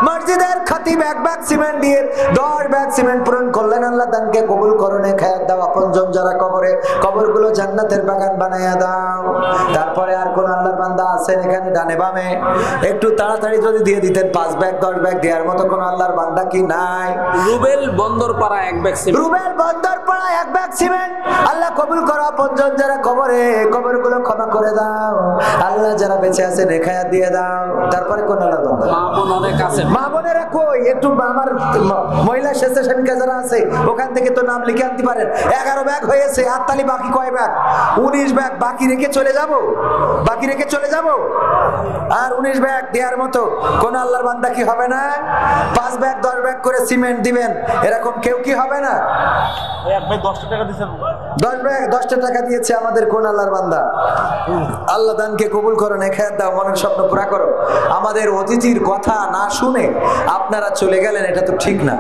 মসজিদের খতিব 1 ব্যাগ সিমেন্ট দিয়ে 10 ব্যাগ সিমেন্ট পূরণ করলেন। আল্লাহ দানকে কবুল করো, নেখায়াত দাও, আপনজন যারা কবরে, কবরগুলো জান্নাতের বাগান বানায়া দাও। তারপরে আর কোন আল্লাহর বান্দা আছেন এখানে ডানে বামে? একটু তাড়াতাড়ি যদি দিয়ে দিতেন। 5 ব্যাগ 10 ব্যাগ দেওয়ার মতো কোন আল্লাহর বান্দা কি নাই? Rubel Bandarpara 1 bag cement. Rubel Bandarpara 1 bag cement. আল্লাহ কবুল করো, আপনজন যারা কবরে, কবরগুলো ক্ষমা করে দাও। আল্লাহ যারা বেঁচে আছে নেখায়াত দিয়ে দাও। তারপরে কোন আল্লাহর বান্দা? মা বোন অনেক আছে। মা বোনেরা কই? একটু আমার মহিলা স্বেচ্ছাসেবিকা যারা আছে ওখান থেকে তো নাম লিখে আনতে পারেন। 11 ব্যাগ হয়েছে। আত্মালি বাকি কয় ব্যাগ? 19 ব্যাগ। বাকি রেখে চলে যাব, বাকি রেখে চলে যাব। আর 19 ব্যাগ দেওয়ার মতো কোন আল্লাহর বান্দা কি হবে না? 5 ব্যাগ 10 ব্যাগ করে সিমেন্ট দিবেন, এরকম কেউ কি হবে না? 1 ব্যাগ 10 টাকা দিছেন। 10 ব্যাগ ব্যাগ 10টা টাকা দিয়েছে আমাদের কোন আল্লাহর বান্দা। আল্লাহ দানকে কবুল করো, নেখায়াত দাও, মনের স্বপ্ন পুরা করো। আমাদের অতিথির কথা না শুনে আপনারা চলে গেলেন, এটা তো ঠিক না।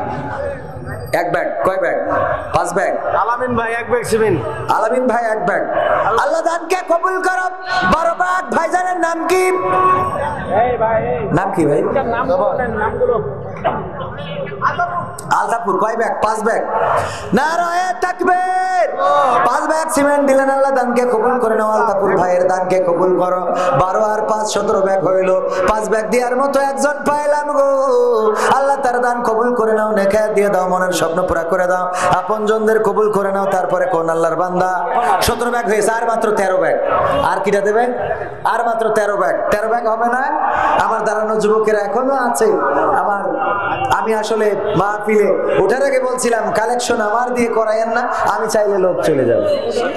এক ব্যাগ, কয় ব্যাগ? 5 ব্যাগ। আলামিন ভাই 1 ব্যাগ সিমেন্ট। আলামিন ভাই 1 ব্যাগ। আল্লাহ দানকে কবুল করো। 12 ব্যাগ। ভাইজানের নাম কি? নাম কি ভাই? আলতাপুর। কয় ব্যাগ? 5 ব্যাগ। নারায়ে তাকবীর। 5 ব্যাগ সিমেন্ট দিলেন। আল্লাহ দানকে কবুল করে নাও। আলতাপুর ভাইয়ের দানকে কবুল করো। 12 আর 5 17 ব্যাগ হইল। 5 ব্যাগ দেওয়ার মতো একজন পাইলাম গো। আল্লাহ তার দান কবুল করে নাও, নেখায়াত দিয়ে দাও, মনের স্বপ্ন পুরা করে দাও, আপনজনদের কবুল করে নাও। তারপরে কোন আল্লাহর বান্দা 17 ব্যাগ হয়েছে, আর মাত্র 13 ব্যাগ। আর কিটা দেবে? আর মাত্র 13 ব্যাগ। 13 ব্যাগ হবে না? আমার দাঁড়ানো যুবকেরা এখনো আছে। আমি আসলে মাহফিলে ওঠার আগে বলছিলাম কালেকশন আমার দিয়ে করায়েন না, আমি চাইলে লোক চলে যাবে।